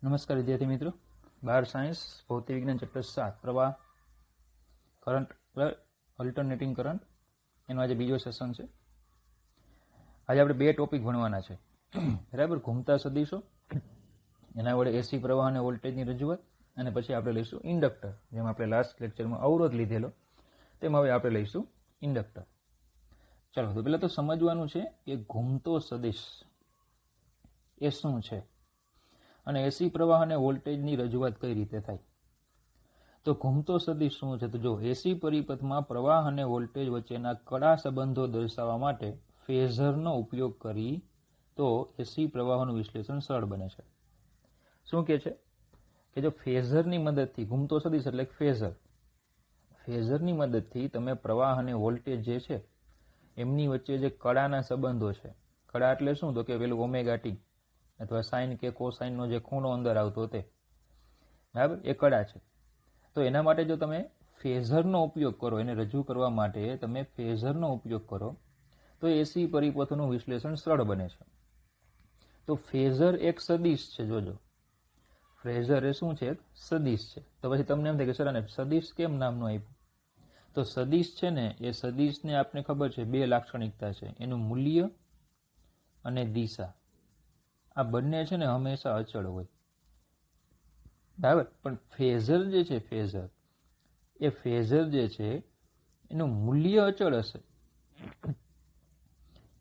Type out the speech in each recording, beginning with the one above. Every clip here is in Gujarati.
નમસ્કાર વિદ્યાર્થી મિત્રો, 12 સાયન્સ ભૌતિક વિજ્ઞાન ચેપ્ટર 7 પ્રવાહ કરંટ અલ્ટરનેટિંગ કરંટ એનો આજે બીજો સેશન છે. આજે આપણે બે ટોપિક ભણવાના છે, બરાબર. ઘૂમતા સદીશો, એના વડે એસી પ્રવાહ અને વોલ્ટેજની રજૂઆત, અને પછી આપણે લઈશું ઇન્ડક્ટર. જેમ આપણે લાસ્ટ લેક્ચરમાં અવરોધ લીધેલો તેમ હવે આપણે લઈશું ઇન્ડક્ટર. ચાલો, તો પહેલાં તો સમજવાનું છે કે ઘૂમતો સદીશ એ શું છે અને એસી પ્રવાહ અને વોલ્ટેજની રજૂઆત કઈ રીતે થાય. તો ઘૂમતો સદિશ શું છે? તો જો એસી પરિપથમાં પ્રવાહ અને વોલ્ટેજ વચ્ચેના કડા સંબંધો દર્શાવવા માટે ફેઝરનો ઉપયોગ કરી તો એસી પ્રવાહોનું વિશ્લેષણ સરળ બને છે. શું કહે છે કે જો ફેઝરની મદદથી, ઘૂમતો સદિશ એટલે ફેઝરની મદદથી તમે પ્રવાહ અને વોલ્ટેજ જે છે એમની વચ્ચે જે કડાના સંબંધો છે, કડા એટલે શું? તો કે પેલું ઓમેગા ટી અથવા સાઇન કે કોસાઇનનો જે ખૂણો અંદર આવતો તે, બરાબર, એ કડા છે. તો એના માટે જો તમે ફેઝરનો ઉપયોગ કરો, એને રજૂ કરવા માટે તમે ફેઝરનો ઉપયોગ કરો તો એસી પરિપથોનું વિશ્લેષણ સરળ બને છે. તો ફેઝર એક સદિશ છે. જોજો, ફેઝર એ શું છે? એક સદિશ છે. તો પછી તમને એમ થાય કે સર આને સદિશ કેમ નામનું આપ્યું? તો સદિશ છે ને, એ સદિશને આપને ખબર છે બે લાક્ષણિકતા છે, એનું મૂલ્ય અને દિશા. આ બંને છે ને હંમેશા અચળ હોય, બરાબર. પણ ફેઝર જે છે, ફેઝર જે છે એનું મૂલ્ય અચળ હશે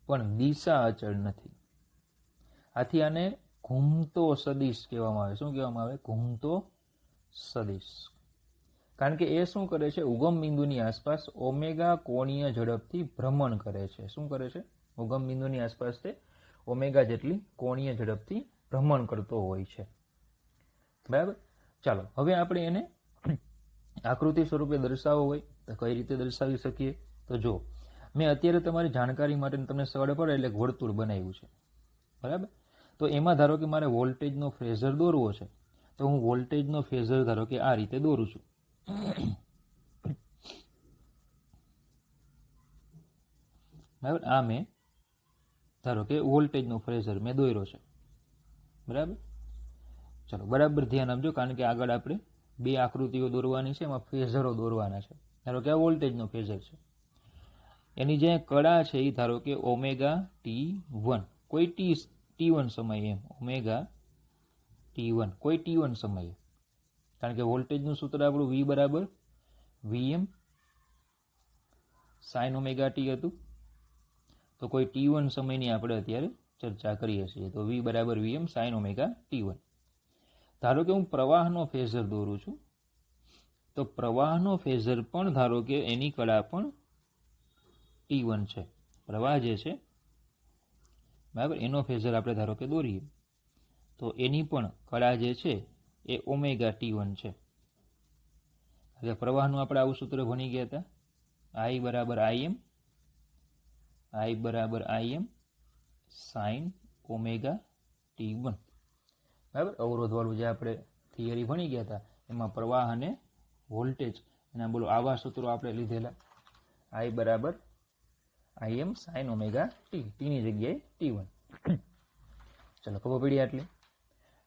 પણ દિશા અચળ નથી. આથી આને ઘૂમતો સદિશ કહેવામાં આવે. શું કહેવામાં આવે? ઘૂમતો સદિશ. કારણ કે એ શું કરે છે? ઉગમ બિંદુની આસપાસ ઓમેગા કોણીય ઝડપથી ભ્રમણ કરે છે. શું કરે છે? ઉગમ બિંદુની આસપાસ તે ઓમેગા જેટલી કોણીય ઝડપથી ભ્રમણ કરતો હોય છે, બરાબર. ચાલો, હવે આપણે એને આકૃતિ સ્વરૂપે દર્શાવવો હોય તો કઈ રીતે દર્શાવી શકીએ? તો જો મેં અત્યારે તમારી જાણકારી માટે તમને સવારે પડે એટલે વર્તુળ બનાવ્યું છે, બરાબર. તો એમાં ધારો કે મારે વોલ્ટેજનો ફેઝર દોરવો છે, તો હું વોલ્ટેજનો ફેઝર ધારો કે આ રીતે દોરું છું. બરાબર, આ મેં ધારો કે વોલ્ટેજનો ફેઝર મેં દોર્યો છે, બરાબર. ચલો, બરાબર ધ્યાન આપજો, કારણ કે આગળ આપણે બે આકૃતિઓ દોરવાની છે, એમાં ફેઝરો દોરવાના છે. ધારો કે આ વોલ્ટેજનો ફેઝર છે, એની જે કડા છે એ ધારો કે ઓમેગા T1, કોઈ T1 સમયે, એમ ઓમેગા T1 કોઈ T1 સમયે, કારણ કે વોલ્ટેજનું સૂત્ર આપણું V બરાબર Vm સાઇન ઓમેગા ટી હતું. તો કોઈ T1 સમયની આપણે અત્યારે ચર્ચા કરીએ છીએ. તો V બરાબર Vm સાઇન ઓમેગા T1. ધારો કે હું પ્રવાહનો ફેઝર દોરું છું, તો પ્રવાહનો ફેઝર પણ ધારો કે એની કડા પણ T1 છે. પ્રવાહ જે છે, બરાબર, એનો ફેઝર આપણે ધારો કે દોરીએ તો એની પણ કડા જે છે એ ઓમેગા T1 છે. એટલે પ્રવાહનું આપણે આવું સૂત્ર ભણી ગયા હતા, I બરાબર Im સાઇન ઓમેગા T1, બરાબર. અવરોધવાળું જે આપણે થિયરી ભણી ગયા હતા એમાં પ્રવાહ અને વોલ્ટેજ એના બોલો આવા સૂત્રો આપણે લીધેલા, I બરાબર Im સાઇન ઓમેગા ટી, ટીની જગ્યાએ T1. ચલો, ખબર પડી આટલી.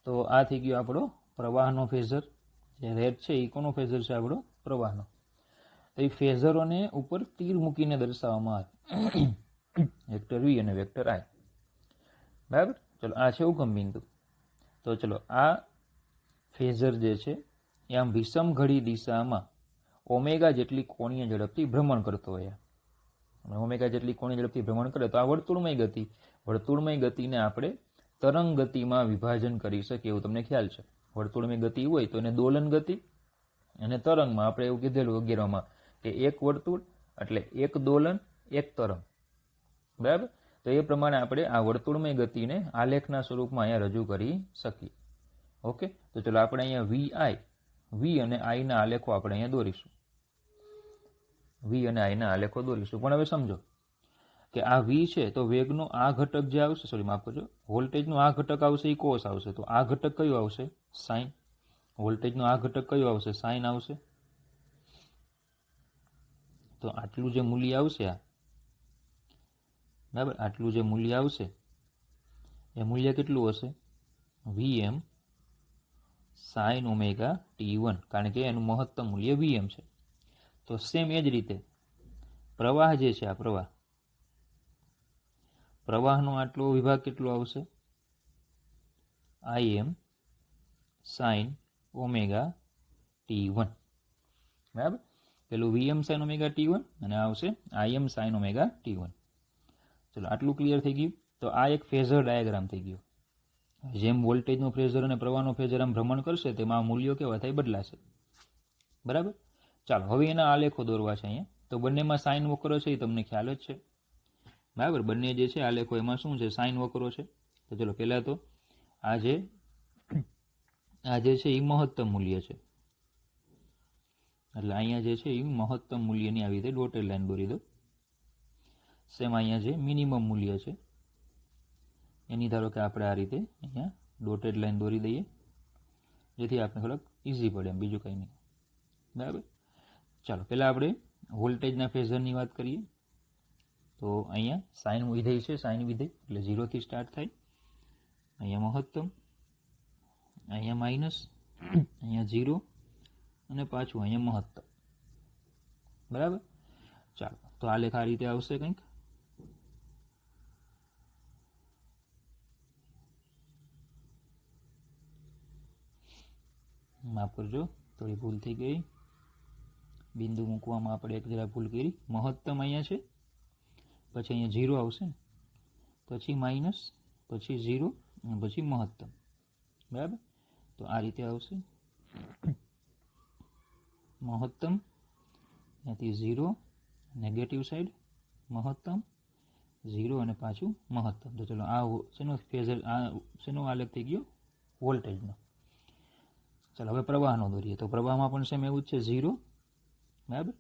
તો આ થઈ ગયો આપણો પ્રવાહનો ફેઝર. જે રેડ છે એ કોનો ફેઝર છે? આપણો પ્રવાહનો. તો એ ફેઝરોને ઉપર તીર મૂકીને દર્શાવવામાં આવે, વેક્ટર V અને વેક્ટર I, બરાબર. ચલો, આ છે ઉગમ બિંદુ. તો ચલો, આ ફેઝર જે છે એ આમ વિષમ ઘડી દિશામાં ઓમેગા જેટલી કોણીય ઝડપથી ભ્રમણ કરતો હોય. ઓમેગા જેટલી કોણીય ઝડપથી ભ્રમણ કરે તો આ વર્તુળમય ગતિને આપણે તરંગ ગતિમાં વિભાજન કરી શકીએ, એવું તમને ખ્યાલ છે. વર્તુળમય ગતિ હોય તો એને દોલન ગતિ, અને તરંગમાં આપણે એવું કીધેલું 11માં કે એક વર્તુળ એટલે એક દોલન એક તરંગ, બરાબર. તો એ પ્રમાણે આપણે આ વર્તુળમય ગતિને આલેખના સ્વરૂપમાં અહીંયા રજૂ કરી શકીએ. ઓકે, તો ચલો આપણે અહીંયા V અને I ના આલેખો આપણે અહીંયા દોરીશું. V અને I ના આલેખો દોરીશું. પણ હવે સમજો કે આ V છે તો વેગનો આ ઘટક જે આવશે, માફ કરજો, વોલ્ટેજનો આ ઘટક આવશે એ કોસ આવશે. તો આ ઘટક કયું આવશે? સાઇન. વોલ્ટેજનો આ ઘટક કયું આવશે? સાઇન આવશે. તો આટલું જે મૂલ્ય આવશે, આ બરાબર, આટલું જે મૂલ્ય આવશે એ મૂલ્ય કેટલું હશે? Vm સાઇન ઓમેગા t1, કારણ કે એનું મહત્તમ મૂલ્ય Vm છે. તો સેમ એ જ રીતે પ્રવાહ જે છે, આ પ્રવાહનો આટલો વિભાગ કેટલો આવશે? Im સાઇન ઓમેગા t1, બરાબર. પેલું Vm સાઇન ઓમેગા t1 અને આવશે Im સાઇન ઓમેગા t1. ચલો, આટલું ક્લિયર થઈ ગયું. તો આ એક ફેઝર ડાયાગ્રામ થઈ ગયો. જેમ વોલ્ટેજનો ફેઝર અને પ્રવાહનો ફેઝર આમ ભ્રમણ કરશે તેમાં આ મૂલ્યો કેવા થાય? બદલાશે. બરાબર. ચાલો, હવે એના આલેખો દોરવા છે અહીંયા. તો બંનેમાં સાઇન વક્ર છે, એ તમને ખ્યાલ જ છે. બરાબર. બંને જે છે આલેખો, એમાં શું છે? સાઇન વક્રો છે. તો ચલો, પહેલાં તો આ જે છે એ મહત્તમ મૂલ્ય છે. એટલે અહીંયા જે છે એ મહત્તમ મૂલ્યની આવી રીતે ડોટેડ લાઈન દોરી દો. સેમ અહીંયા જે મિનિમમ મૂલ્ય છે એની ધારો કે આપણે આ રીતે અહીંયા ડોટેડ લાઈન દોરી દઈએ, જેથી આપણે થોડાક ઇઝી પડે, એમ બીજું કંઈ નહીં. બરાબર. ચાલો, પહેલાં આપણે વોલ્ટેજના ફેઝરની વાત કરીએ. તો અહીંયા સાઇન વિધેય છે, સાઇન વિધેય એટલે 0 થી સ્ટાર્ટ થાય. અહીંયા મહત્તમ, અહીંયા માઇનસ, અહીંયા 0 અને પાછું અહીંયા મહત્તમ. બરાબર. ચાલો, તો આ લેખ આ રીતે આવશે કંઈક. માફ કરજો, થોડી ભૂલ થઈ ગઈ. બિંદુ મૂકવામાં આપણે એક જરા ભૂલ કરી. મહત્તમ અહીંયા છે, પછી અહીંયા 0 આવશે ને, પછી માઇનસ, પછી 0 અને પછી મહત્તમ. બરાબર. તો આ રીતે આવશે મહત્તમ, ત્યાંથી 0, નેગેટિવ સાઈડ મહત્તમ, 0 અને પાછું મહત્તમ. તો ચલો, આ શેનો ફેઝર, આ શેનો આલેખ થઈ ગયો? વોલ્ટેજનો. ચાલો, હવે પ્રવાહનો દોરીએ. તો પ્રવાહમાં પણ સેમ એવું જ છે, 0. બરાબર.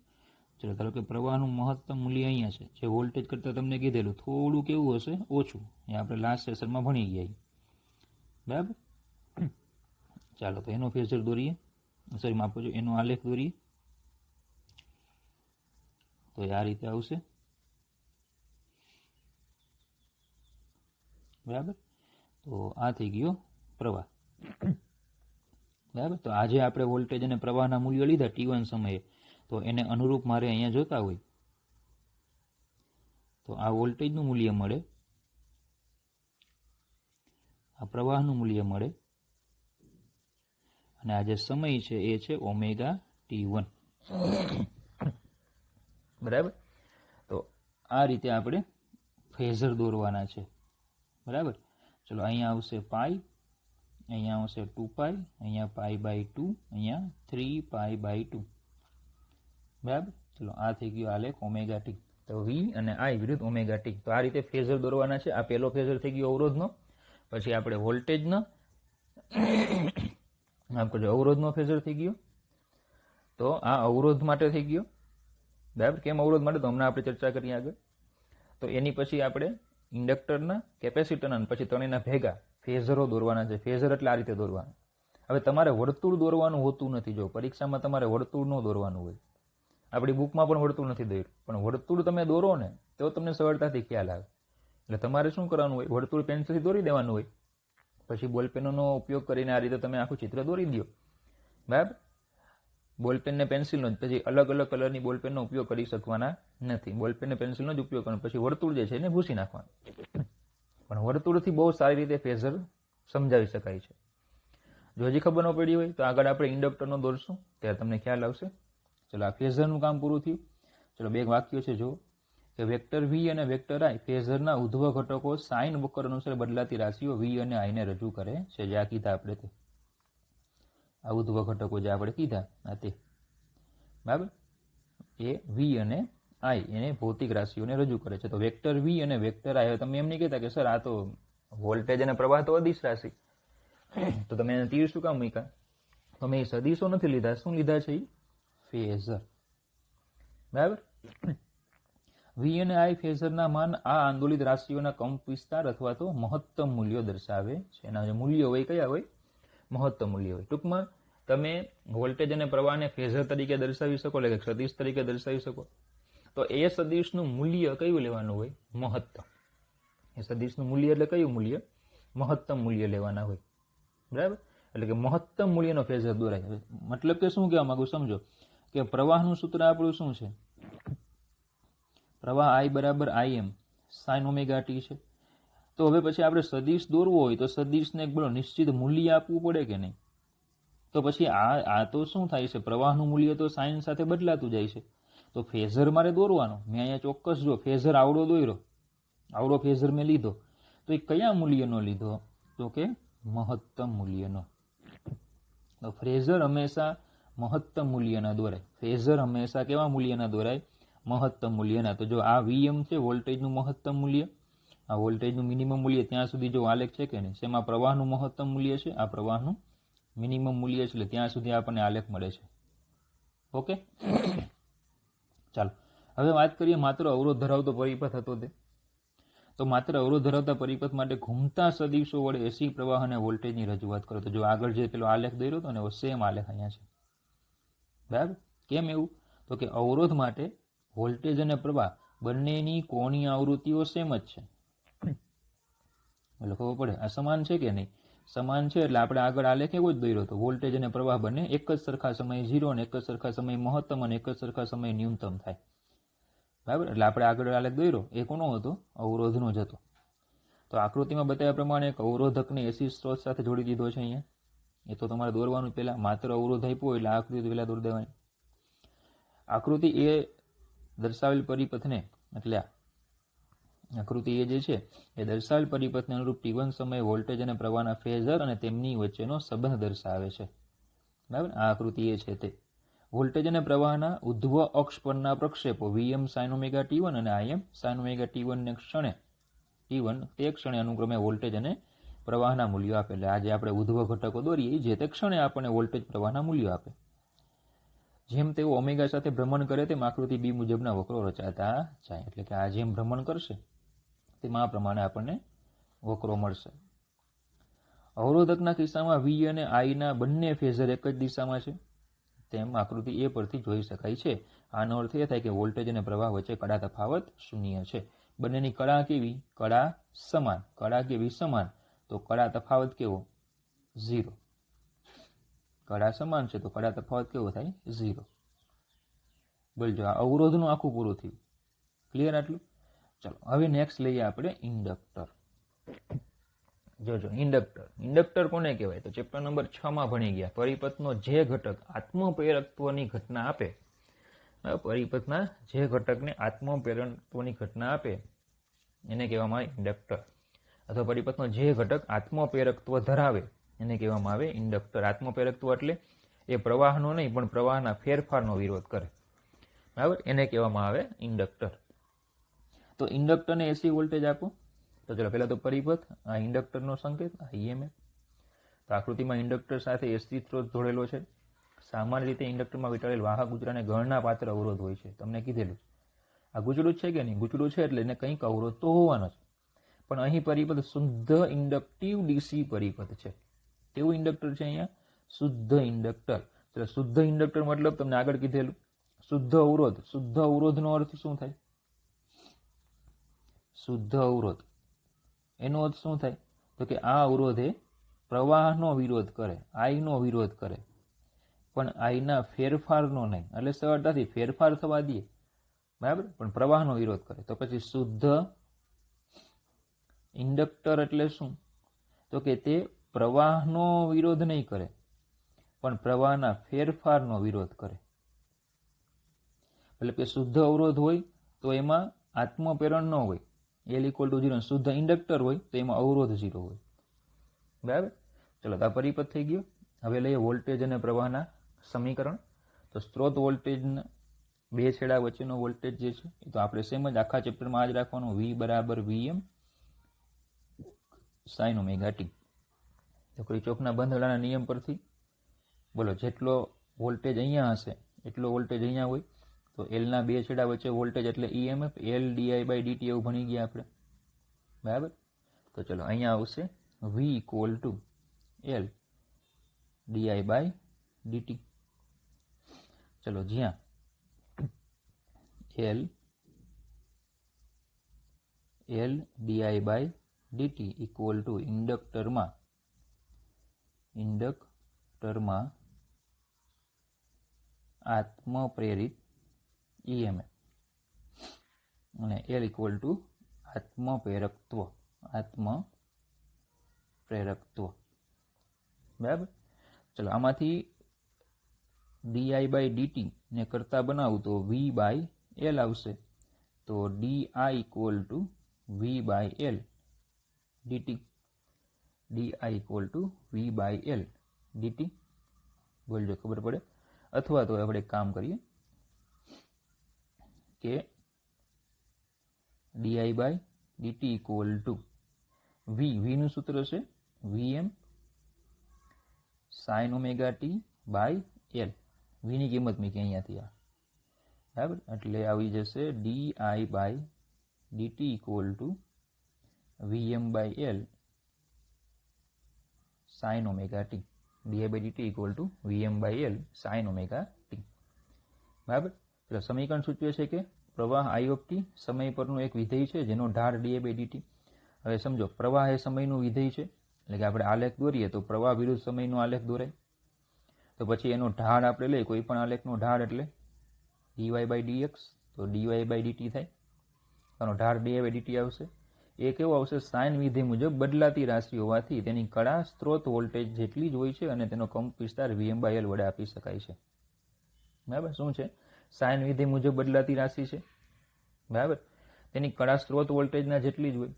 ચલો, ધારો કે પ્રવાહનું મહત્તમ મૂલ્ય અહીંયા છે, જે વોલ્ટેજ કરતાં તમને કીધેલું થોડું કેવું હશે? ઓછું. એ આપણે લાસ્ટ સેશનમાં ભણી ગયા. બરાબર. ચાલો, તો એનો ફેઝર દોરીએ, સોરી માફ કરજો, એનો આલેખ દોરીએ. તો આ રીતે આવશે. બરાબર. તો આ થઈ ગયો પ્રવાહ. બરાબર. તો આજે આપણે વોલ્ટેજ અને પ્રવાહના મૂલ્યો લીધા t1 સમયે. તો એને અનુરૂપ મારે અહીંયા જોતા હોય તો આ વોલ્ટેજનું મૂલ્ય મળે, આ પ્રવાહનું મૂલ્ય મળે, અને આ જે સમય છે એ છે ઓમેગા t1. બરાબર. તો આ રીતે આપણે ફેઝર દોરવાના છે. બરાબર. ચલો, અહીંયા આવશે પાઈ, અહીંયા આવશે 2π, અહીંયા π/2, અહીંયા 3π/2. બરાબર. ચલો, આ થઈ ગયો આલેખ ઓમેગા ટી. તો વી અને આઈ વિરુદ્ધ ઓમેગા ટી. તો આ રીતે ફેઝર દોરવાના છે. આ પહેલો ફેઝર થઈ ગયો અવરોધનો. પછી આપણે વોલ્ટેજનો, અવરોધનો ફેઝર થઈ ગયો. તો આ અવરોધ માટે થઈ ગયો. બરાબર. કેમ અવરોધ માટે? તો હમણાં આપણે ચર્ચા કરીએ આગળ. તો એની પછી આપણે ઇન્ડક્ટરના, કેપેસિટરના, પછી ત્રણેયના ભેગા ફેઝરો દોરવાના છે. ફેઝર એટલે આ રીતે દોરવાના. હવે તમારે વર્તુળ દોરવાનું હોતું નથી. જો પરીક્ષામાં તમારે વર્તુળ ન દોરવાનું હોય, આપણી બુકમાં પણ વર્તુળ નથી દોર્યું, પણ વર્તુળ તમે દોરો ને તો તમને સરળતાથી ખ્યાલ આવે. એટલે તમારે શું કરવાનું હોય? વર્તુળ પેન્સિલથી દોરી દેવાનું હોય, પછી બોલપેનનો ઉપયોગ કરીને આ રીતે તમે આખું ચિત્ર દોરી દો. બરાબર. બોલપેન ને પેન્સિલનો જ, પછી અલગ અલગ કલરની બોલપેનનો ઉપયોગ કરી શકવાના નથી. બોલપેન ને પેન્સિલનો જ ઉપયોગ કરવાનો. પછી વર્તુળ જે છે એને ભૂસી નાખવાનું. પણ વર્તુળથી બહુ સારી રીતે ફેઝર સમજાવી શકાય છે. જો હજી ખબર ન પડી હોય તો આગળ આપણે ઇન્ડક્ટરનો દોરશું, ત્યારે તમને ખ્યાલ આવશે. ચલો, આ ફેઝરનું કામ પૂરું થયું. ચલો, બે વાક્યો છે. જો કે વેક્ટર વી અને વેક્ટર આઈ ફેઝરના ઉધ્વ ઘટકો સાઇન વક્ર અનુસાર બદલાતી રાશિઓ વી અને આઈને રજૂ કરે છે. જે આ કીધા આપણે તે, આ ઉધ્વ ઘટકો જે આપણે કીધા આ તે. બરાબર. એ વી અને આઈ એને ભૌતિક રાશિઓને રજૂ કરે છે. તો વેક્ટર વી અને વેક્ટર આઈ, તમે એમ નહીં કહેતા કે સર આ તો વોલ્ટેજ અને પ્રવાહ તો અદિશ રાશિ, તો તમે એને તીર શું કામ મૂક્યા? તો મેં સદિશો નથી લીધા. શું લીધા છે? ફેઝર. બરાબર. વી અને આઈ ફેઝરના માન આ આંદોલિત રાશિઓના કંપ વિસ્તાર અથવા તો મહત્તમ મૂલ્યો દર્શાવે છે. એના જે મૂલ્યો હોય કયા હોય? મહત્તમ મૂલ્ય હોય. ટૂંકમાં તમે વોલ્ટેજ અને પ્રવાહને ફેઝર તરીકે દર્શાવી શકો, એટલે કે સદિશ તરીકે દર્શાવી શકો. તો એ સદિશનું મૂલ્ય કયું લેવાનું હોય? મહત્તમ. એ સદિશનું મૂલ્ય એટલે કયું મૂલ્ય? મહત્તમ મૂલ્ય લેવાના હોય. બરાબર. એટલે કે મહત્તમ મૂલ્યનો ફેઝર દોરાય. મતલબ કે શું કહેવા માંગુ સમજો કે પ્રવાહનું સૂત્ર આપણું શું છે? પ્રવાહ I બરાબર Im sin ઓમેગા ટી છે. તો હવે પછી આપણે સદિશ દોરવો હોય તો સદિશને એક નિશ્ચિત મૂલ્ય આપવું પડે કે નહીં? તો પછી આ તો શું થાય છે? પ્રવાહનું મૂલ્ય તો સાઇન સાથે બદલાતું જાય છે. તો ફેઝર મારે દોરવાનો. મેં અહીંયા ચોક્કસ જો ફેઝર આવડો દોર્યો, આવડો ફેઝર મેં લીધો, તો એ કયા મૂલ્યનો લીધો? તો કે મહત્તમ મૂલ્યનો. તો ફેઝર હંમેશા મહત્તમ મૂલ્યના દોરાય. ફેઝર હંમેશા કેવા મૂલ્યના દોરાય? મહત્તમ મૂલ્યના. તો જો આ Vm છે વોલ્ટેજનું મહત્તમ મૂલ્ય, આ વોલ્ટેજનું મિનિમમ મૂલ્ય, ત્યાં સુધી જો આલેખ છે કે નહીં, શેમાં પ્રવાહનું મહત્તમ મૂલ્ય છે, આ પ્રવાહનું મિનિમમ મૂલ્ય છે, એટલે ત્યાં સુધી આપણને આલેખ મળે છે. ઓકે, ચાલો હવે વાત કરીએ માત્ર અવરોધ ધરાવતો પરિપથ હતો તે. તો માત્ર અવરોધ ધરાવતા પરિપથ માટે ઘૂમતા સદિશો વડે એસી પ્રવાહ અને વોલ્ટેજની રજૂઆત કરો. તો જો આગળ જે પેલો આલેખ દોર્યો હતો ને એવો સેમ આલેખ અહીંયા છે. બરાબર? કેમ એવું? તો કે અવરોધ માટે વોલ્ટેજ અને પ્રવાહ બંનેની કોણીય આવૃત્તિઓ સેમ જ છે. એટલે ખબર પડે આ સમાન છે કે નહીં? સમાન છે એટલે આપણે આગળ આલેખ એવો જ દોર્યો હતો. વોલ્ટેજ અને પ્રવાહ બંને એક જ સરખા સમયે 0 અને એક જ સરખા સમયે મહત્તમ અને એક જ સરખા સમયે ન્યૂનતમ થાય. બરાબર? એટલે આપણે આગળ આલેખ દોર્યો એ કોનો હતો? અવરોધનો જ હતો. તો આકૃતિમાં બતાવ્યા પ્રમાણે એક અવરોધકને એસી સ્ત્રોત સાથે જોડી દીધો છે અહીંયા. એ તો તમારે દોરવાનું પહેલા, માત્ર અવરોધ આપ્યો એટલે આકૃતિ પહેલા દોરી દેવાની. આકૃતિ એ દર્શાવેલ પરિપથને, એટલે આકૃતિ એ જે છે એ દર્શાવેલ પરિપથને અનુરૂપ T1 સમયે વોલ્ટેજ અને પ્રવાહના ફેઝર અને તેમની વચ્ચેનો સંબંધ દર્શાવે છે. બરાબર? આ આકૃતિ એ છે તે વોલ્ટેજ અને પ્રવાહના ઉધ્વ અક્ષ પરના પ્રક્ષેપો Vm sin ઓમેગા T1 અને Im sin ઓમેગા T1 ને ક્ષણે T1 તે ક્ષણે અનુક્રમે વોલ્ટેજ અને પ્રવાહના મૂલ્યો આપે. એટલે આજે આપણે ઉધ્વ ઘટકો દોરીએ જે તે ક્ષણે આપણને વોલ્ટેજ પ્રવાહના મૂલ્યો આપે. જેમ તેઓ ઓમેગા સાથે ભ્રમણ કરે તેમ આકૃતિ બી મુજબના વક્રો રચાતા જાય. એટલે કે આ જેમ ભ્રમણ કરશે તેમાં આ પ્રમાણે આપણને વક્રો મળશે. અવરોધકના કિસ્સામાં V અને I ના બંને ફેઝર એક જ દિશામાં છે તેમ આકૃતિ એ પરથી જોઈ શકાય છે. આનો અર્થ એ થાય કે વોલ્ટેજ અને પ્રવાહ વચ્ચે કડા તફાવત શૂન્ય છે. બંનેની કળા કેવી? કળા સમાન. કળા કેવી? સમાન. તો કળા તફાવત કેવો? 0. કળા સમાન છે તો કળા તફાવત કેવો થાય? 0. બોલજો, આ અવરોધનું આખું પૂરું થયું. ક્લિયર આટલું? ચલો હવે નેક્સ્ટ લઈએ આપણે ઇન્ડક્ટર. જોજો ઇન્ડક્ટર. ઇન્ડક્ટર કોને કહેવાય? તો ચેપ્ટર નંબર 6 માં ભણી ગયા. પરિપથનો જે ઘટક આત્મપ્રેરકત્વની ઘટના આપે, પરિપથના જે ઘટકને આત્મપ્રેરકત્વની ઘટના આપે એને કહેવામાં આવે ઇન્ડક્ટર. અથવા પરિપથનો જે ઘટક આત્મપ્રેરકત્વ ધરાવે એને કહેવામાં આવે ઇન્ડક્ટર. આત્મપ્રેરકત્વ એટલે એ પ્રવાહનો નહીં પણ પ્રવાહના ફેરફારનો વિરોધ કરે. બરાબર? એને કહેવામાં આવે ઇન્ડક્ટર. તો ઇન્ડક્ટરને એસી વોલ્ટેજ આપો. તો ચલો પહેલા તો પરિપથ, આ ઇન્ડક્ટરનો સંકેત, આ EMF. તો આકૃતિમાં ઇન્ડક્ટર સાથે એસી સ્ત્રોત જોડેલો છે. સામાન્ય રીતે ઇન્ડક્ટરમાં વીંટાળેલ વાહક ગુચડાને ગણના પાત્ર અવરોધ હોય છે. તમને કીધેલું આ ગુચડું છે કે નહીં? ગુચડું છે એટલે એને કંઈક અવરોધ તો હોવાનો જ. પણ અહીં પરિપથ શુદ્ધ ઇન્ડક્ટિવ ડીસી પરિપથ છે. કેવું ઇન્ડક્ટર છે અહીંયા? શુદ્ધ ઇન્ડક્ટર. એટલે શુદ્ધ ઇન્ડક્ટર મતલબ તમને આગળ કીધેલું શુદ્ધ અવરોધ. શુદ્ધ અવરોધનો અર્થ શું થાય? શુદ્ધ અવરોધ એનો અર્થ શું થાય? તો કે આ અવરોધ એ પ્રવાહનો વિરોધ કરે, I નો વિરોધ કરે, પણ I ના ફેરફારનો નહીં. એટલે સરળતાથી ફેરફાર થવા દે, બરાબર, પણ પ્રવાહનો વિરોધ કરે. તો પછી શુદ્ધ ઇન્ડક્ટર એટલે શું? તો કે તે પ્રવાહનો વિરોધ નહીં કરે પણ પ્રવાહના ફેરફારનો વિરોધ કરે. એટલે કે શુદ્ધ અવરોધ હોય તો એમાં આત્મપ્રેરણ ન હોય, L=0. શુદ્ધ ઇન્ડક્ટર હોય તો એમાં અવરોધ 0 હોય. બરાબર? ચલો આ પરિપથ થઈ ગયો. હવે લઈએ વોલ્ટેજ અને પ્રવાહના સમીકરણ. તો સ્ત્રોત વોલ્ટેજના બે છેડા વચ્ચેનો વોલ્ટેજ જે છે એ તો આપણે સેમ જ આખા ચેપ્ટરમાં જ રાખવાનું. V બરાબર Vm sin ઓમેગા ટી. તો કિર્ચોફના બંધવાળાના નિયમ પરથી બોલો જેટલો વોલ્ટેજ અહીંયા હશે એટલો વોલ્ટેજ અહીંયા હોય. તો L ના બે છેડા વચ્ચે વોલ્ટેજ એટલે EMF L di/dt એવું ભણી ગયા આપણે. બરાબર? તો ચલો અહીંયા આવશે V L di/dt. ચલો જ્યાં L di/dt ઇક્વલ ટુ ઇન્ડક્ટરમાં ઇન્ડક્ટરમાં આત્મપ્રેરિત EMF અને L ઇક્વલ ટુ આત્મપ્રેરકત્વ બરાબર. ચલો આમાંથી di/dt ને કરતા બનાવું તો v/L આવશે. તો di equal to v/L dt, di equal to v/L dt બોલજો ખબર પડે. અથવા તો આપણે એક કામ કરીએ કે di/dt ઇક્વલ ટુ v નું સૂત્ર છે Vm sin omega t by L. v ની કિંમત મૂકી અહીંયાથી આ બરાબર. એટલે આવી જશે di/dt equal to Vm/L sin omega t. di/dt equal to Vm/L sin omega t બરાબર. એટલે સમીકરણ સૂચવે છે કે પ્રવાહ I સમય પરનું એક વિધેય છે જેનો ઢાળ di/dt. હવે સમજો પ્રવાહ એ સમયનું વિધેય છે, એટલે કે આપણે આલેખ દોરીએ તો પ્રવાહ વિરુદ્ધ સમયનો આલેખ દોરાય. તો પછી એનો ઢાળ આપણે લઈએ, કોઈ પણ આલેખનો ઢાળ એટલે dy/dx, તો dy/dt થાય. આનો ઢાળ dy/dt આવશે. એ કેવો આવશે? સાઇન વિધેય મુજબ બદલાતી રાશિ હોવાથી તેની કળા સ્ત્રોત વોલ્ટેજ જેટલી જ હોય છે અને તેનો કંપ વિસ્તાર Vm/L વડે આપી શકાય છે. બરાબર. શું છે? સાઇન વિધેય મુજબ બદલાતી રાશિ છે બરાબર. તેની કળા સ્ત્રોત વોલ્ટેજના જેટલી જ હોય.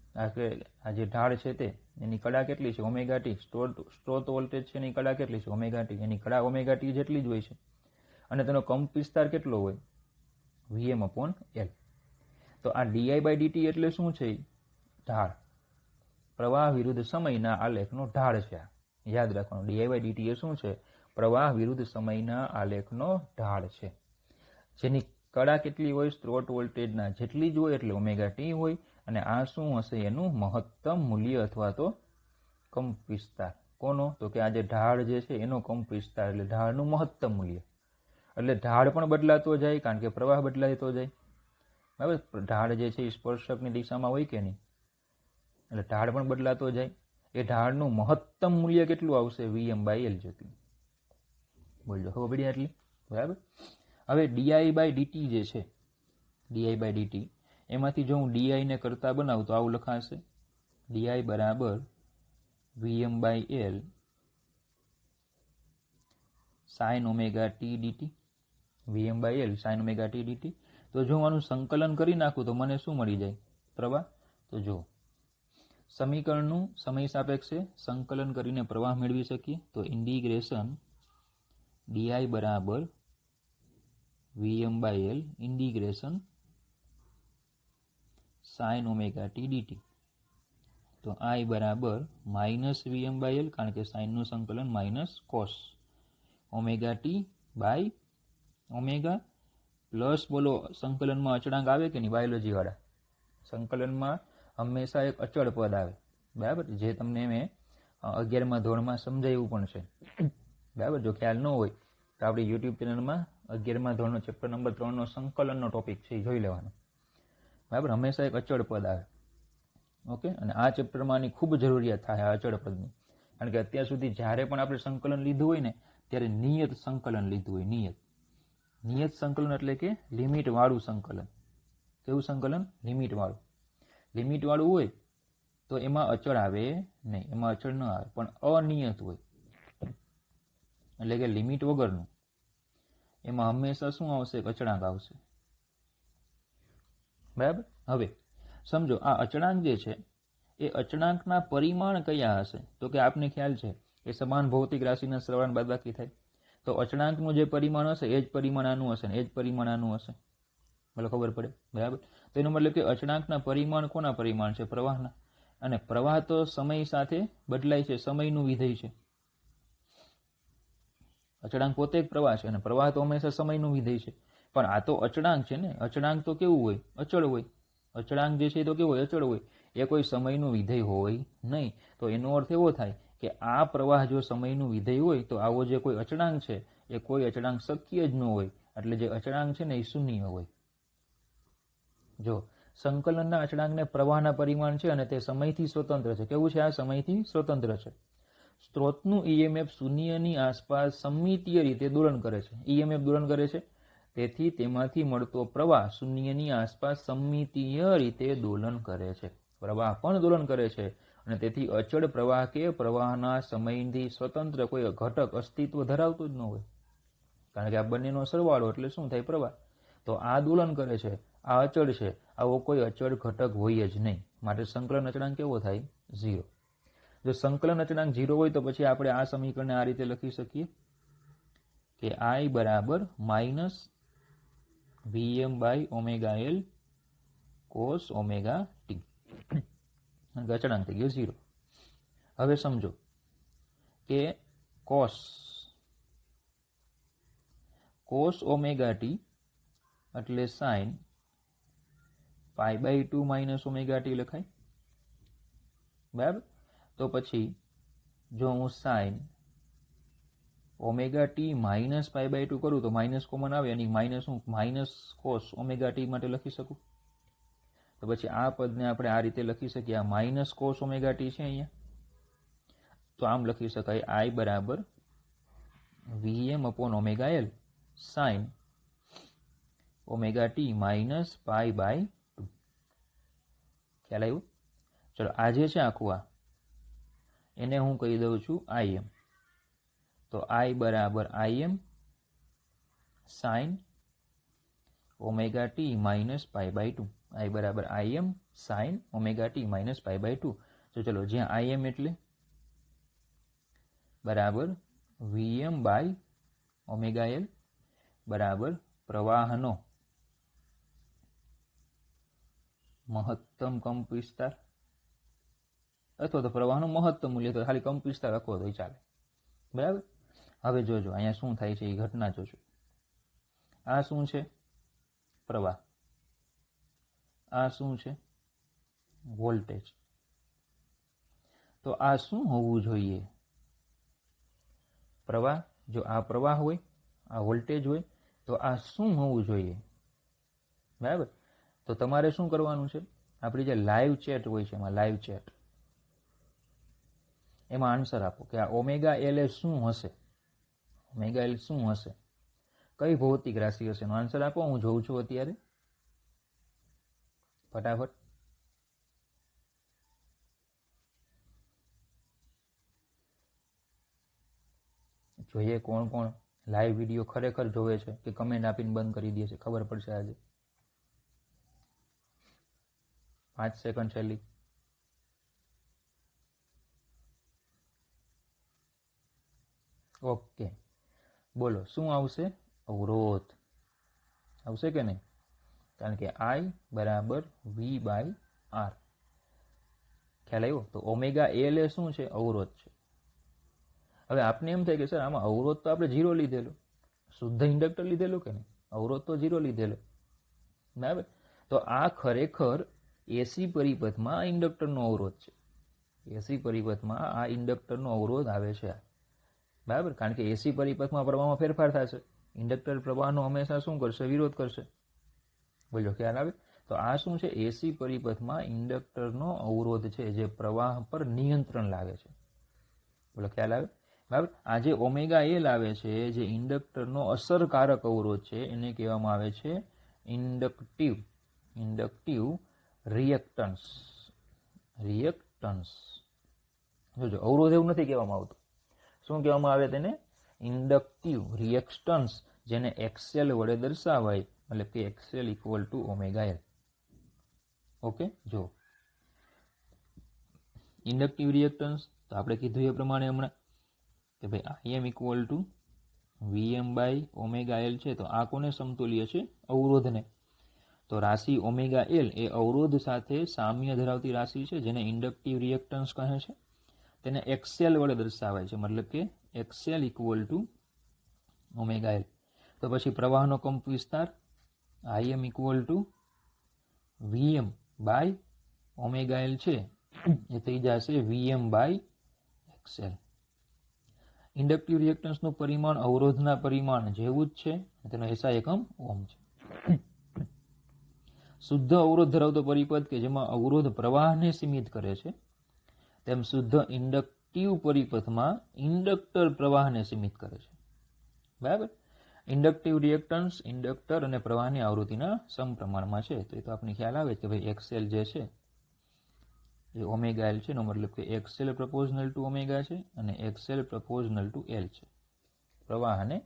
આ જે ઢાળ છે તે એની કળા કેટલી છે? Omega T. સ્ત્રોત વોલ્ટેજ છે એની કળા કેટલી છે? Omega T. એની કળા ઓમેગા ટી જેટલી જ હોય છે અને તેનો કંપ વિસ્તાર કેટલો હોય? Vm/L. તો આ di/dt એટલે શું છે? ઢાળ. પ્રવાહ વિરુદ્ધ સમયના આલેખનો ઢાળ છે. યાદ રાખવાનું, di/dt એ શું છે? પ્રવાહ વિરુદ્ધ સમયના આલેખનો ઢાળ છે, જેની કળા કેટલી હોય? સ્ત્રોત વોલ્ટેજના જેટલી જ હોય, એટલે ઓમેગા ટી હોય. અને આ શું હશે? એનું મહત્તમ મૂલ્ય અથવા તો કંપ વિસ્તાર. કોનો? તો કે આ જે ઢાળ જે છે એનો કંપ વિસ્તાર, એટલે ઢાળનું મહત્તમ મૂલ્ય. એટલે ઢાળ પણ બદલાતો જાય કારણ કે પ્રવાહ બદલાતો જાય બરાબર. ઢાળ જે છે એ સ્પર્શકની દિશામાં હોય કે નહીં, એટલે ઢાળ પણ બદલાતો જાય. એ ઢાળનું મહત્તમ મૂલ્ય કેટલું આવશે? Vm/L જેટલું. બોલજો ખબર પડી આટલી બરાબર. હવે di/dt જે છે, di/dt એમાંથી જો હું di ને કરતા બનાવું તો આવું લખાશે di બરાબર Vm/L sin omega t dt. Vm/L sin omega t dt. તો જો હું આનું સંકલન કરી નાખું તો મને શું મળી જાય? પ્રવાહ. તો જો સમીકરણનું સમય સાપેક્ષે સંકલન કરીને પ્રવાહ મેળવી શકીએ. તો ઇન્ટિગ્રેશન di બરાબર Vm/L integration sin omega t dt. તો I બરાબર માઇનસ Vm/L, કારણ કે સાઇનનું સંકલન minus cos omega T by omega plus બોલો સંકલનમાં અચળાંક આવે કે નહીં? બાયોલોજી વાળા સંકલનમાં હંમેશા એક અચળ પદ આવે બરાબર, જે તમને મેં 11મા ધોરણમાં સમજાવ્યું પણ છે બરાબર. જો ખ્યાલ ન હોય તો આપણી યુટ્યુબ ચેનલમાં 11મા ધોરણનો ચેપ્ટર નંબર 3નો સંકલનનો ટોપિક છે એ જોઈ લેવાનો બરાબર. હંમેશા એક અચળ પદ આવે. ઓકે. અને આ ચેપ્ટરમાં આની ખૂબ જરૂરિયાત થાય આ અચળ પદની, કારણ કે અત્યાર સુધી જ્યારે પણ આપણે સંકલન લીધું હોય ને ત્યારે નિયત સંકલન લીધું હોય. નિયત સંકલન એટલે કે લિમિટ વાળું સંકલન. કેવું સંકલન? લિમિટ વાળું. લિમિટ વાળું હોય તો એમાં અચળ આવે નહીં, એમાં અચળ ન આવે, પણ અનિયત હોય એટલે કે લિમિટ વગરનું, એમાં હંમેશા શું આવશે? અચળાંક આવશે બરાબર. હવે સમજો આ અચળાંક જે છે એ અચળાંકના પરિમાણ કયા હશે? તો કે આપને ખ્યાલ છે એ સમાન ભૌતિક રાશિના સરવાળા બાદબાકી થાય. તો અચળાંકનું જે પરિમાણ હશે એ જ પરિમાણ આનું હશે ને એ જ પરિમાણ આનું હશે. ભલે ખબર પડે બરાબર. તો એનો મતલબ કે અચળાંકના પરિમાણ કોના પરિમાણ છે? પ્રવાહના. અને પ્રવાહ તો સમય સાથે બદલાય છે, સમયનું વિધેય છે. અચળાંક પોતે એક પ્રવાહ છે અને પ્રવાહ તો હંમેશા સમયનું વિધેય છે. પણ આ તો અચળાંક છે ને. અચળાંક તો કેવું હોય? અચળ હોય. અચળાંક જે છે તો કેવું હોય? અચળ હોય. એ કોઈ સમયનું વિધેય હોય નહીં. તો એનો અર્થ એવો થાય કે આ પ્રવાહ જો સમયનું વિધેય હોય તો આવો જે કોઈ અચળાંક છે એ કોઈ અચળાંક શક્ય જ ન હોય. એટલે જે અચળાંક છે ને એ શૂન્ય હોય. જો સંકલનના અચળાંકને પ્રવાહના પરિમાણ છે અને તે સમયથી સ્વતંત્ર છે. કેવું છે? આ સમયથી સ્વતંત્ર છે. સ્ત્રોતનું ઈએમએફ શૂન્યની આસપાસ સમમિતીય રીતે દોલન કરે છે. ઈએમએફ દોલન કરે છે, તેથી તેમાંથી મળતો પ્રવાહ શૂન્યની આસપાસ સમમિતીય રીતે દોલન કરે છે. પ્રવાહ પણ દોલન કરે છે અને તેથી અચળ પ્રવાહ કે પ્રવાહના સમયથી સ્વતંત્ર કોઈ ઘટક અસ્તિત્વ ધરાવતો જ ન હોય, કારણ કે આ બંનેનો સરવાળો એટલે શું થાય? પ્રવાહ. તો આ દોલન કરે છે, આ અચળ છે, આવો કોઈ અચળ ઘટક હોય જ નહીં. માટે સંકલન અચળાંક કેવો થાય? 0. જો સંકલન અચળાંક 0 હોય તો પછી આપણે આ સમીકરણને આ રીતે લખી શકીએ કે I બરાબર માઇનસ Vm/ωL cos ωt. અચળાંક થઈ ગયો 0. હવે સમજો કે cos ωt એટલે sin π/2 માઇનસ ωt લખાય. બરાબર. તો પછી જો હું sin ωt માઇનસ π/2 કરું તો માઇનસ કોમન આવે અને માઇનસ હું માઇનસ cos ωt માટે લખી શકું. તો પછી આ પદને આપણે આ રીતે લખી શકીએ. આ માઇનસ cos ωt છે અહીંયા, તો આમ લખી શકાય I બરાબર Vm/ωL sin ωt માઇનસ π/2. ખ્યાલ આવ્યો? ચલો, આ જે છે આખું આ એને હું કહી દઉં છું Im. તો I બરાબર Im sin ωt minus π/2. I બરાબર Im sin ωt માઇનસ π/2. તો ચલો, જ્યાં Im એટલે બરાબર Vm/ωL બરાબર પ્રવાહનો મહત્તમ કંપ વિસ્તાર, અથવા તો પ્રવાહનું મહત્તમ મૂલ્ય, તો ખાલી કંપ વિસ્તાર લખો તો ચાલે. બરાબર. હવે જોજો અહીંયા શું થાય છે એ ઘટના જોજો. આ શું છે? પ્રવાહ. આ શું છે? વોલ્ટેજ. તો આ શું હોવું જોઈએ? પ્રવાહ. જો આ પ્રવાહ હોય, આ વોલ્ટેજ હોય, તો આ શું હોવું જોઈએ? બરાબર. તો તમારે શું કરવાનું છે? આપણી જે લાઈવ ચેટ હોય છે, એમાં લાઈવ ચેટ, એમાં આન્સર આપો કે આ ωL એ શું હશે? ωL શું હશે? કઈ ભૌતિક રાશિ હશે? એનો આન્સર આપો. હું જોઉં છું અત્યારે ફટાફટ. જોઈએ કોણ કોણ લાઈવ વિડીયો ખરેખર જોવે છે કે કમેન્ટ આપીને બંધ કરી દે છે. ખબર પડશે આજે. 5 સેકન્ડ છેલ્લી. ઓકે, બોલો શું આવશે? અવરોધ આવશે કે નહીં? કારણ કે I બરાબર V/R. ખ્યાલ આવ્યો? તો ωL એ શું છે? અવરોધ છે. હવે આપને એમ થાય કે સર આમાં અવરોધ તો આપણે 0 લીધેલો, શુદ્ધ ઇન્ડક્ટર લીધેલો કે નહીં? અવરોધ તો 0 લીધેલો. બરાબર. તો આ ખરેખર એસી પરિપથમાં આ ઇન્ડક્ટરનો અવરોધ છે. એસી પરિપથમાં આ ઇન્ડક્ટરનો અવરોધ આવે છે. બરાબર. કારણ કે એસી પરિપથમાં પ્રવાહમાં ફેરફાર થશે. ઇન્ડક્ટર પ્રવાહનો હંમેશા શું કરશે? વિરોધ કરશે. બોલો, ખ્યાલ આવે? તો આ શું છે? એસી પરિપથમાં ઇન્ડક્ટરનો અવરોધ છે જે પ્રવાહ પર નિયંત્રણ લાવે છે. બોલો, ખ્યાલ આવે? બરાબર. આ જે ωL આવે છે, જે ઇન્ડક્ટરનો અસરકારક અવરોધ છે, એને કહેવામાં આવે છે ઇન્ડક્ટિવ રિએક્ટન્સ. જોજો, અવરોધ એવું નથી કહેવામાં આવતું. શું કહેવામાં આવે તેને? ઇન્ડક્ટિવ રિએક્ટન્સ, જેને XL વડે દર્શાવાય, એટલે કે XL = ωL. ઓકે. જો ઇન્ડક્ટિવ રિએક્ટન્સ તો આપણે કીધું એ પ્રમાણે હમણાં કે ભાઈ Im = Vm/ωL છે. તો આ કોને સમતુલ્ય છે? અવરોધને. તો રાશિ ωL એ અવરોધ સાથે સામ્ય ધરાવતી રાશિ છે, જેને ઇન્ડક્ટિવ રિએક્ટન્સ કહે છે. તેને XL વડે દર્શાવાય છે, મતલબ કે XL = ωL. તો પછી પ્રવાહનો કંપ વિસ્તાર Im = Vm/ωL છે, એ થઈ જશે Vm/XL. ઇન્ડક્ટિવ રિએક્ટન્સનું પરિમાણ અવરોધના પરિમાણ જેવું જ છે. તેનો SI એકમ ઓહમ છે. શુદ્ધ અવરોધ ધરાવતો પરિપથ કે જેમાં અવરોધ પ્રવાહને સીમિત કરે છે, તેમ શુદ્ધ ઇન્ડક્ટિવ પરિપથમાં ઇન્ડક્ટર પ્રવાહને સીમિત કરે છે. બરાબર. ઇન્ડક્ટિવ રિએક્ટન્સ ઇન્ડક્ટર અને પ્રવાહની આવૃત્તિના સમપ્રમાણમાં છે. તો એ તો આપણને ખ્યાલ આવે કે ભાઈ એક્સએલ જે છે એ ઓમેગા એલ છે, એનો મતલબ કે એક્સએલ પ્રપોઝનલ ટુ ઓમેગા છે અને એક્સએલ પ્રપોઝનલ ટુ એલ છે. પ્રવાહ અને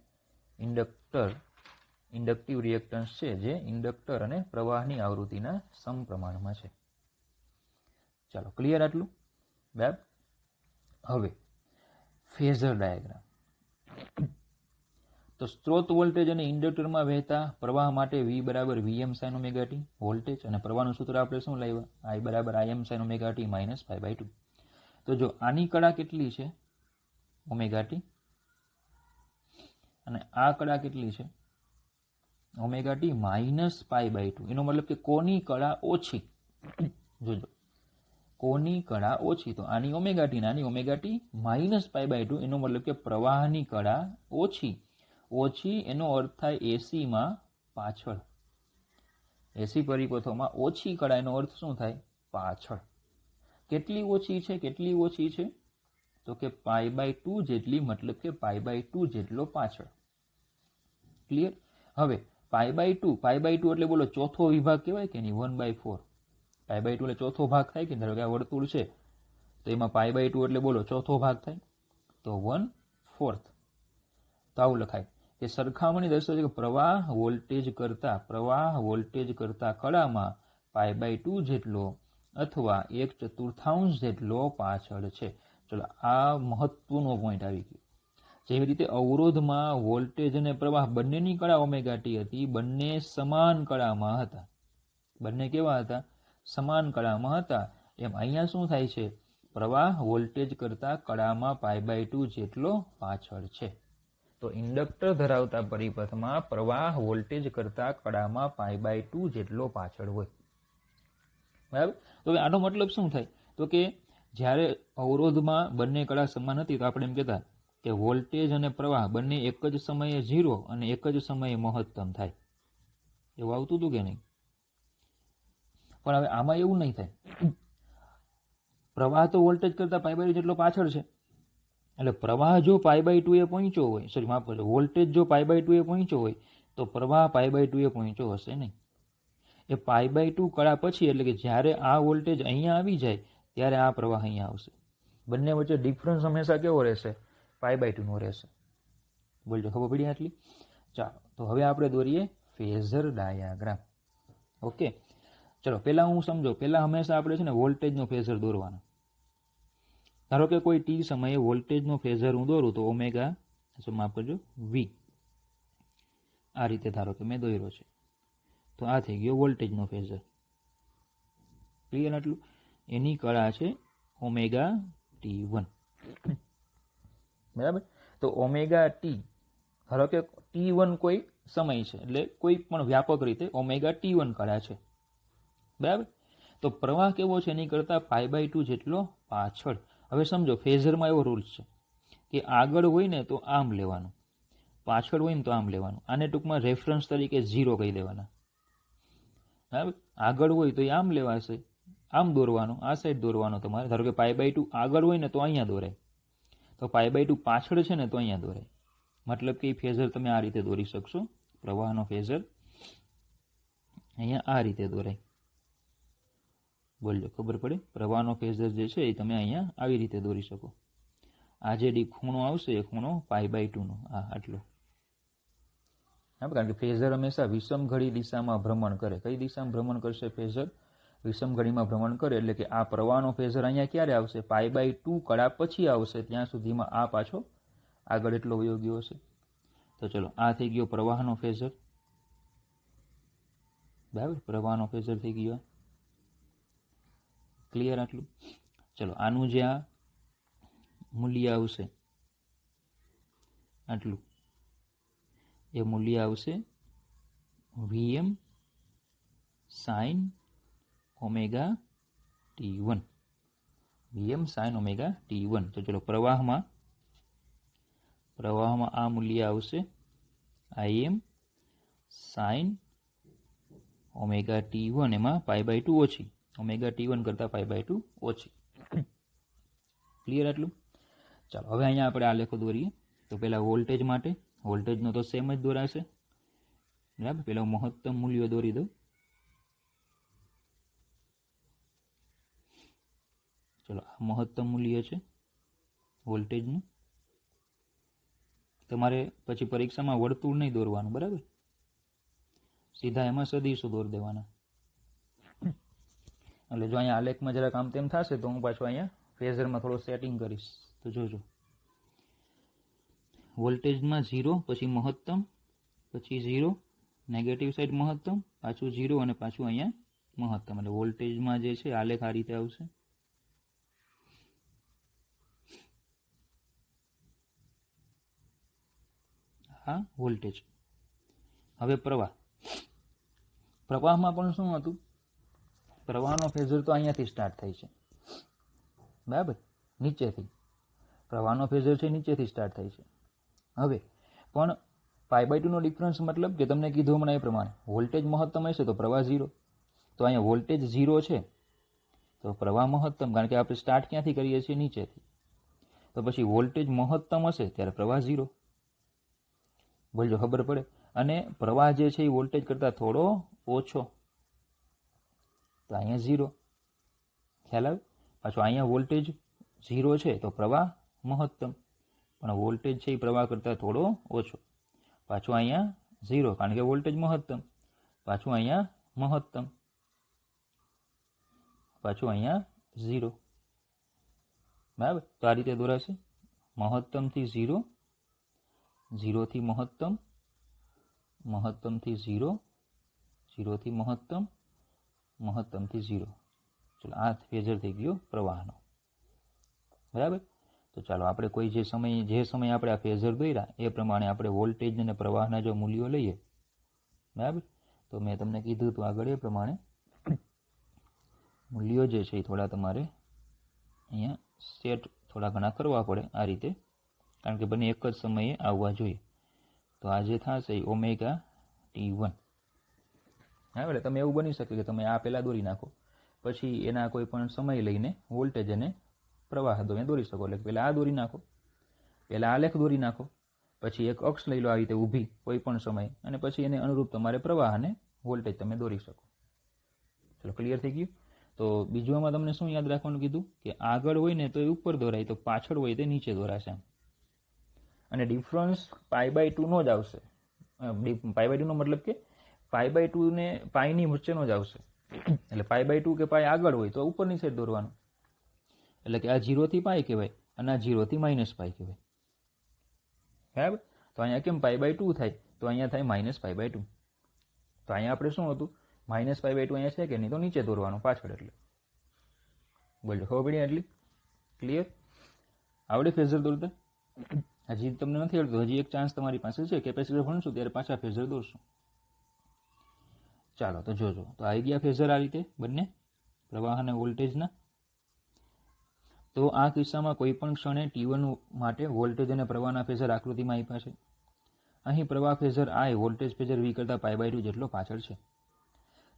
ઇન્ડક્ટિવ રિએક્ટન્સ છે જે ઇન્ડક્ટર અને પ્રવાહની આવૃત્તિના સમપ્રમાણમાં છે. ચાલો, ક્લિયર આટલું? બરાબર. હવે ફેઝર ડાયાગ્રામ. તો સ્ત્રોત વોલ્ટેજ અને ઇન્ડક્ટરમાં વહેતા પ્રવાહ માટે V બરાબર Vm sin omega T voltage, અને પ્રવાહનું સૂત્ર આપણે શું લાવ્યા? I બરાબર Im sin omega t minus π/2. તો જો આની કળા કેટલી છે? ઓમેગા ટી, અને આ કળા કેટલી છે? Omega t minus π/2. એનો મતલબ કે કોની કળા ઓછી? જોજો, કોની કળા ઓછી? તો આની ઓમેગા ટી, નાની ઓમેગા ટી માઇનસ π/2. એનો મતલબ કે પ્રવાહની કળા ઓછી. ઓછી એનો અર્થ થાય એસીમાં પાછળ. એસી પરિપથોમાં ઓછી કળા એનો અર્થ શું થાય? પાછળ. કેટલી ઓછી છે? કેટલી ઓછી છે? તો કે π/2 જેટલી, મતલબ કે π/2 જેટલો પાછળ. ક્લિયર? હવે π/2 એટલે બોલો ચોથો વિભાગ કહેવાય કે નહીં? 1/4. π/2 એટલે ચોથો ભાગ થાય કે? ધારો કે આ વર્તુળ છે તો એમાં π/2 એટલે બોલો ચોથો ભાગ થાય, તો 1/4. તો આવું લખાય કે સરખામણી દર્શાવે છે કે પ્રવાહ વોલ્ટેજ કરતા કળામાં π/2 જેટલો અથવા 1/4 જેટલો પાછળ છે. ચલો, આ મહત્વનો પોઈન્ટ આવી ગયો. જેવી રીતે અવરોધમાં વોલ્ટેજ અને પ્રવાહ બંનેની કળા ઓમેગા ટી હતી, બંને સમાન કળામાં હતા. બંને કેવા હતા? સમાન કળામાં હતા. એમ અહીંયા શું થાય છે? પ્રવાહ વોલ્ટેજ કરતા કળામાં π/2 જેટલો પાછળ છે. તો ઇન્ડક્ટર ધરાવતા પરિપથમાં પ્રવાહ વોલ્ટેજ કરતા કળામાં π/2 જેટલો પાછળ હોય. બરાબર. તો આનો મતલબ શું થાય? તો કે જ્યારે અવરોધમાં બંને કળા સમાન હતી તો આપણે એમ કહેતા કે વોલ્ટેજ અને પ્રવાહ બંને એક જ સમયે 0 અને એક જ સમયે મહત્તમ થાય. એવું આવતું હતું કે નહીં? પણ હવે આમાં એવું નહીં થાય. પ્રવાહ તો વોલ્ટેજ કરતા π/2 જેટલો પાછળ છે. એટલે પ્રવાહ જો π/2 એ પહોંચ્યો હોય, સોરી માફ કરજો, વોલ્ટેજ જો π/2 એ પહોંચ્યો હોય તો પ્રવાહ π/2 એ પહોંચ્યો હશે નહીં. એ π/2 કળા પછી, એટલે કે જ્યારે આ વોલ્ટેજ અહીંયા આવી જાય ત્યારે આ પ્રવાહ અહીંયા આવશે. બંને વચ્ચે ડિફરન્સ હંમેશા કેવો રહેશે? π/2 નો રહેશે. બોલજો, ખબર પડી આટલી? ચાલો, તો હવે આપણે દોરીએ ફેઝર ડાયાગ્રામ. ઓકે, ચલો પહેલા હું સમજો. પહેલા હંમેશા આપણે છે ને વોલ્ટેજનો ફેઝર દોરવાનો. ધારો કે કોઈ ટી સમયે વોલ્ટેજનો ફેઝર હું દોરું તો ઓમેગા, માફ કરજો, વી. આ રીતે ધારો કે મેં દોર્યો છે. તો આ થઈ ગયો વોલ્ટેજનો ફેઝર. ક્લિયર આટલું? એની કળા છે ઓમેગા T1. બરાબર. તો ઓમેગા ટી, ધારો કે T1 કોઈ સમય છે, એટલે કોઈ પણ વ્યાપક રીતે ઓમેગા T1 કળા છે. બરાબર. તો પ્રવાહ કેવો છે? એની કરતા π/2 જેટલો પાછળ. હવે સમજો, ફેઝરમાં એવો રૂલ્સ છે કે આગળ હોય ને તો આમ લેવાનું, પાછળ હોય ને તો આમ લેવાનું. આને ટૂંકમાં રેફરન્સ તરીકે 0 કહી દેવાના. બરાબર. આગળ હોય તો એ આમ લેવાશે, આમ દોરવાનું, આ સાઈડ દોરવાનો તમારે. ધારો કે π/2 આગળ હોય ને તો અહીંયા દોરાય, તો π/2 પાછળ છે ને તો અહીંયા દોરાય. મતલબ કે ફેઝર તમે આ રીતે દોરી શકશો. પ્રવાહનો ફેઝર અહીંયા આ રીતે દોરાય. બોલજો, ખબર પડે? પ્રવાહનો ફેઝર જે છે એ તમે અહીંયા આવી રીતે દોરી શકો. આ જે ખૂણો આવશે એ ખૂણો π/2 નો, આ આટલો. હા, કારણ કે ફેઝર હંમેશા વિષમ ઘડી દિશામાં ભ્રમણ કરે. કઈ દિશામાં ભ્રમણ કરશે ફેઝર? વિષમ ઘડીમાં ભ્રમણ કરે. એટલે કે આ પ્રવાહનો ફેઝર અહીંયા ક્યારે આવશે? π/2 કળા પછી આવશે. ત્યાં સુધીમાં આ પાછો આગળ એટલો વયો ગયો હશે. તો ચલો, આ થઈ ગયો પ્રવાહનો ફેઝર. બરાબર, પ્રવાહનો ફેઝર થઈ ગયો. ક્લિયર આટલું? ચલો, આનું જે આ મૂલ્ય આવશે આટલું, એ મૂલ્ય આવશે Vm sin omega T1. Vm sin omega T1. તો ચલો, પ્રવાહમાં આ મૂલ્ય આવશે Im sin ઓમેગા T1. એમાં π/2 ઓછી, ઓમેગા T1 કરતા π/2 ઓછી. ક્લિયર આટલું? ચાલો હવે અહીંયા આપણે આલેખો દોરીએ. તો પહેલાં વોલ્ટેજ માટે વોલ્ટેજનો તો સેમ જ દોરાશે, બરાબર. પહેલાં મહત્તમ મૂલ્યો દોરી દો. ચલો આ મહત્તમ મૂલ્ય છે વોલ્ટેજનું. તમારે પછી પરીક્ષામાં વર્તુળ નહીં દોરવાનું, બરાબર. સીધા એમાં સદીશો દોરી દેવાના. એટલે જો અહીંયા આલેખમાં જરાક આમ તેમ થશે તો હું પાછું અહીંયા ફેઝરમાં થોડું સેટિંગ કરીશ. તો જોજો વોલ્ટેજમાં 0, પછી મહત્તમ, પછી 0, નેગેટિવ સાઈડ મહત્તમ, પાછું 0 અને પાછું અહીંયા મહત્તમ. એટલે વોલ્ટેજમાં જે છે આલેખ આ રીતે આવશે. આ વોલ્ટેજ. હવે પ્રવાહમાં પણ શું હતું? પ્રવાહનો ફેઝર તો અહીંયાથી સ્ટાર્ટ થાય છે, બરાબર, નીચેથી. પ્રવાહનો ફેઝર છે નીચેથી સ્ટાર્ટ થાય છે. હવે પણ π/2 નો ડિફરન્સ મતલબ કે તમને કીધું હમણાં એ પ્રમાણે વોલ્ટેજ મહત્તમ હશે તો પ્રવાહ 0. તો અહીંયા વોલ્ટેજ 0 છે તો પ્રવાહ મહત્તમ, કારણ કે આપણે સ્ટાર્ટ ક્યાંથી કરીએ છીએ? નીચેથી. તો પછી વોલ્ટેજ મહત્તમ હશે ત્યારે પ્રવાહ 0. બોલજો, ખબર પડે. અને પ્રવાહ જે છે એ વોલ્ટેજ કરતાં થોડો ઓછો, તો અહીંયા 0. ખ્યાલ આવે? પાછું અહીંયા વોલ્ટેજ 0 છે તો પ્રવાહ મહત્તમ, પણ વોલ્ટેજ છે એ પ્રવાહ કરતાં થોડો ઓછો. પાછું અહીંયા 0, કારણ કે વોલ્ટેજ મહત્તમ. પાછું અહીંયા મહત્તમ, પાછું અહીંયા 0. બરાબર. તો આ રીતે દોરાશે. મહત્તમથી 0, 0 થી મહત્તમ, મહત્તમથી 0, 0 થી મહત્તમ, મહત્તમથી 0. ચલો આ ફેઝર થઈ ગયો પ્રવાહનો, બરાબર. તો ચાલો આપણે કોઈ જે સમયે આપણે આ ફેઝર દોર્યા એ પ્રમાણે આપણે વોલ્ટેજ અને પ્રવાહના જો મૂલ્યો લઈએ, બરાબર. તો મેં તમને કીધું હતું આગળ એ પ્રમાણે મૂલ્યો જે છે એ થોડા તમારે અહીંયા સેટ થોડા ઘણા કરવા પડે આ રીતે, કારણ કે બંને એક જ સમયે આવવા જોઈએ. તો આ જે થશે એ ωt1. હા, એટલે તમે એવું બની શકે કે તમે આ પહેલાં દોરી નાખો, પછી એના કોઈ પણ સમય લઈને વોલ્ટેજ અને પ્રવાહ તમે દોરી શકો. એટલે પહેલાં આ દોરી નાખો, પહેલાં આલેખ દોરી નાખો, પછી એક અક્ષ લઈ લો આ રીતે ઊભી કોઈ પણ સમયે, અને પછી એને અનુરૂપ તમારે પ્રવાહ અને વોલ્ટેજ તમે દોરી શકો. ચલો, ક્લિયર થઈ ગયું. તો બીજું આમાં તમને શું યાદ રાખવાનું કીધું કે આગળ હોય ને તો એ ઉપર દોરાય, તો પાછળ હોય તે નીચે દોરાશે. અને ડિફરન્સ π/2 નો જ આવશે. π/2 નો મતલબ કે π/2 ને પાઈની વચ્ચેનો જ આવશે. એટલે π/2 કે પાઈ આગળ હોય તો ઉપરની સાઈડ દોરવાનું. એટલે કે આ 0 થી π કહેવાય અને આ 0 થી -π કહેવાય, બરાબર. તો અહીંયા કેમ π/2 થાય? તો અહીંયા થાય -π/2. તો અહીંયા આપણે શું હતું? -π/2 અહીંયા છે કે નહીં? તો નીચે દોરવાનું પાછળ. એટલે બોલજો, ખબર પડી આટલી? ક્લિયર? આવડે ફેઝર દોરતા? હજી તમને નથી આવડતું, હજી એક ચાન્સ તમારી પાસે છે. કેપેસિટર ભણશું ત્યારે પાછા ફેઝર દોરશું. ચાલો તો જોજો. તો આવી ગયા ફેઝર આ રીતે બંને, પ્રવાહ અને વોલ્ટેજના. તો આ કિસ્સામાં કોઈ પણ ક્ષણે t1 માટે વોલ્ટેજ અને પ્રવાહના ફેઝર આકૃતિમાં આપ્યા છે. અહીં પ્રવાહ phasor I voltage phasor V કરતાં π/2 જેટલો પાછળ છે.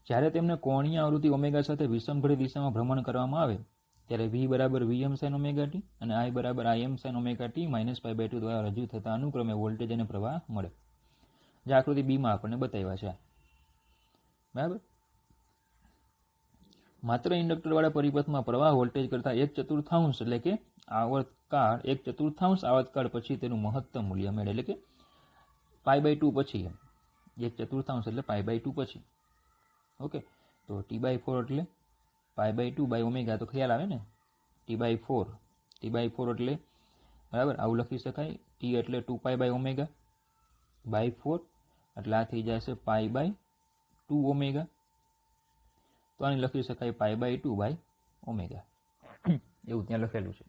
જ્યારે તેમને કોણીય આવૃત્તિ ઓમેગા સાથે વિષમભરી દિશામાં ભ્રમણ કરવામાં આવે ત્યારે V બરાબર Vm sin ωt અને I બરાબર Im sin ωt -π/2 દ્વારા રજૂ થતા અનુક્રમે વોલ્ટેજ અને પ્રવાહ મળે, જે આકૃતિ બીમાં આપણને બતાવ્યા છે, બરાબર. માત્ર ઇન્ડક્ટરવાળા પરિપથમાં પ્રવાહ વોલ્ટેજ કરતાં 1/4 એટલે કે આવર્તકાળ 1/4 આવર્તકાળ પછી તેનું મહત્તમ મૂલ્ય મળે. એટલે કે π/2 પછી, એમ 1/4 એટલે π/2 પછી. ઓકે. તો T/4 એટલે π/2/ω, તો ખ્યાલ આવે ને? T/4 એટલે બરાબર આવું લખી શકાય. T એટલે 2π/ω/4 એટલે આ થઈ જશે π/2ω. તો આને લખી શકાય π/2/ω, એવું ત્યાં લખેલું છે,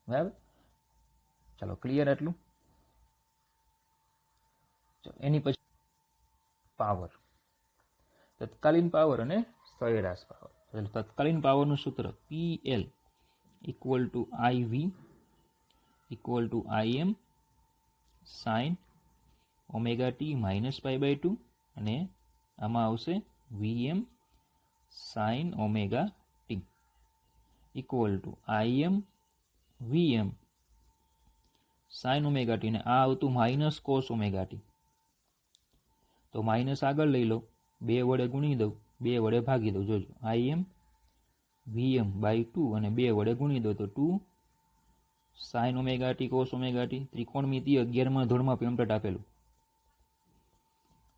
બરાબર. ચાલો, ક્લિયર આટલું? એની પછી પાવર, તત્કાલીન પાવર અને સરેરાશ પાવર. તત્કાલીન પાવરનું સૂત્ર PL = IV = Im sin ωt -π/2 અને આમાં આવશે Vm sin ωt = Im VM sign omega T, ને આ આવતું માઇનસ કોસ ઓમેગા ટી. તો માઇનસ આગળ લઈ લો, 2 વડે ગુણી દઉં, 2 વડે ભાગી દઉં. જોજો આઈએમ વીએમ બાય 2 અને 2 વડે ગુણી દો તો 2 sine omega t cos omega t. ત્રિકોણમિતિ 11મા ધોરણમાં પેમ્પલેટ આપેલું,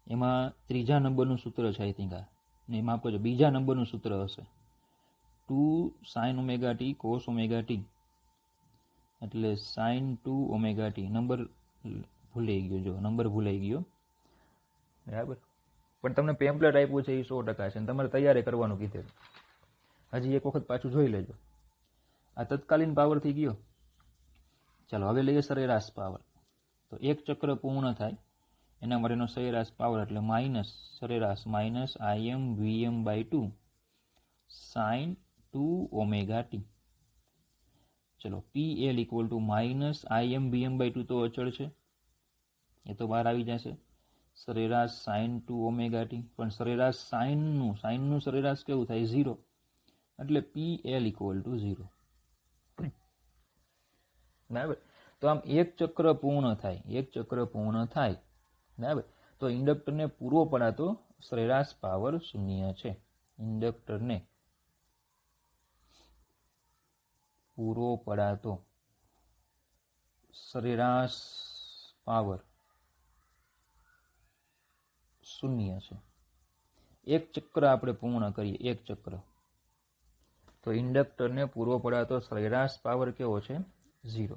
એમાં ત્રીજા નંબરનું સૂત્ર છે આઈ થિંક આ, ને એમાં આપો બીજા નંબરનું સૂત્ર હશે 2 sine omega t cos omega T, એટલે સાઇન 2 ઓમેગા ટી. નંબર ભૂલાઈ ગયો, જો નંબર ભૂલાઈ ગયો, બરાબર. પણ તમને પેમ્પલેટ આપ્યું છે એ 100% છે, તમારે તૈયારી કરવાનું કીધેલું. હજી એક વખત પાછું જોઈ લેજો. આ તત્કાલીન પાવર થઈ ગયો. ચાલો હવે લઈએ સરેરાશ પાવર. તો એક ચક્ર પૂર્ણ થાય એના માટેનો સરેરાશ પાવર એટલે માઇનસ સરેરાશ minus IM VM by 2 sine 2 omega T. ચલો PL equal to minus IM VM by 2 તો અચળ છે, એ તો બહાર આવી જશે. સરેરાશ સાઇન 2 ઓમેગા ટી, પણ સરેરાશ સાઇનનું સરેરાશ કેવું થાય 0, એટલે PL ઇક્વલ ટુ 0. બરાબર. તો આમ એક ચક્ર પૂર્ણ થાય, બરાબર, તો ઇન્ડક્ટરને પૂરો પડાતો સરેરાશ પાવર 0 છે. ઇન્ડક્ટરને પૂરો પડાતો સરેરાશ પાવર 0 છે. એક ચક્ર આપણે પૂર્ણ કરીએ, એક ચક્ર, તો ઇન્ડક્ટરને પૂરો પડાતો સરેરાશ પાવર કેવો છે 0.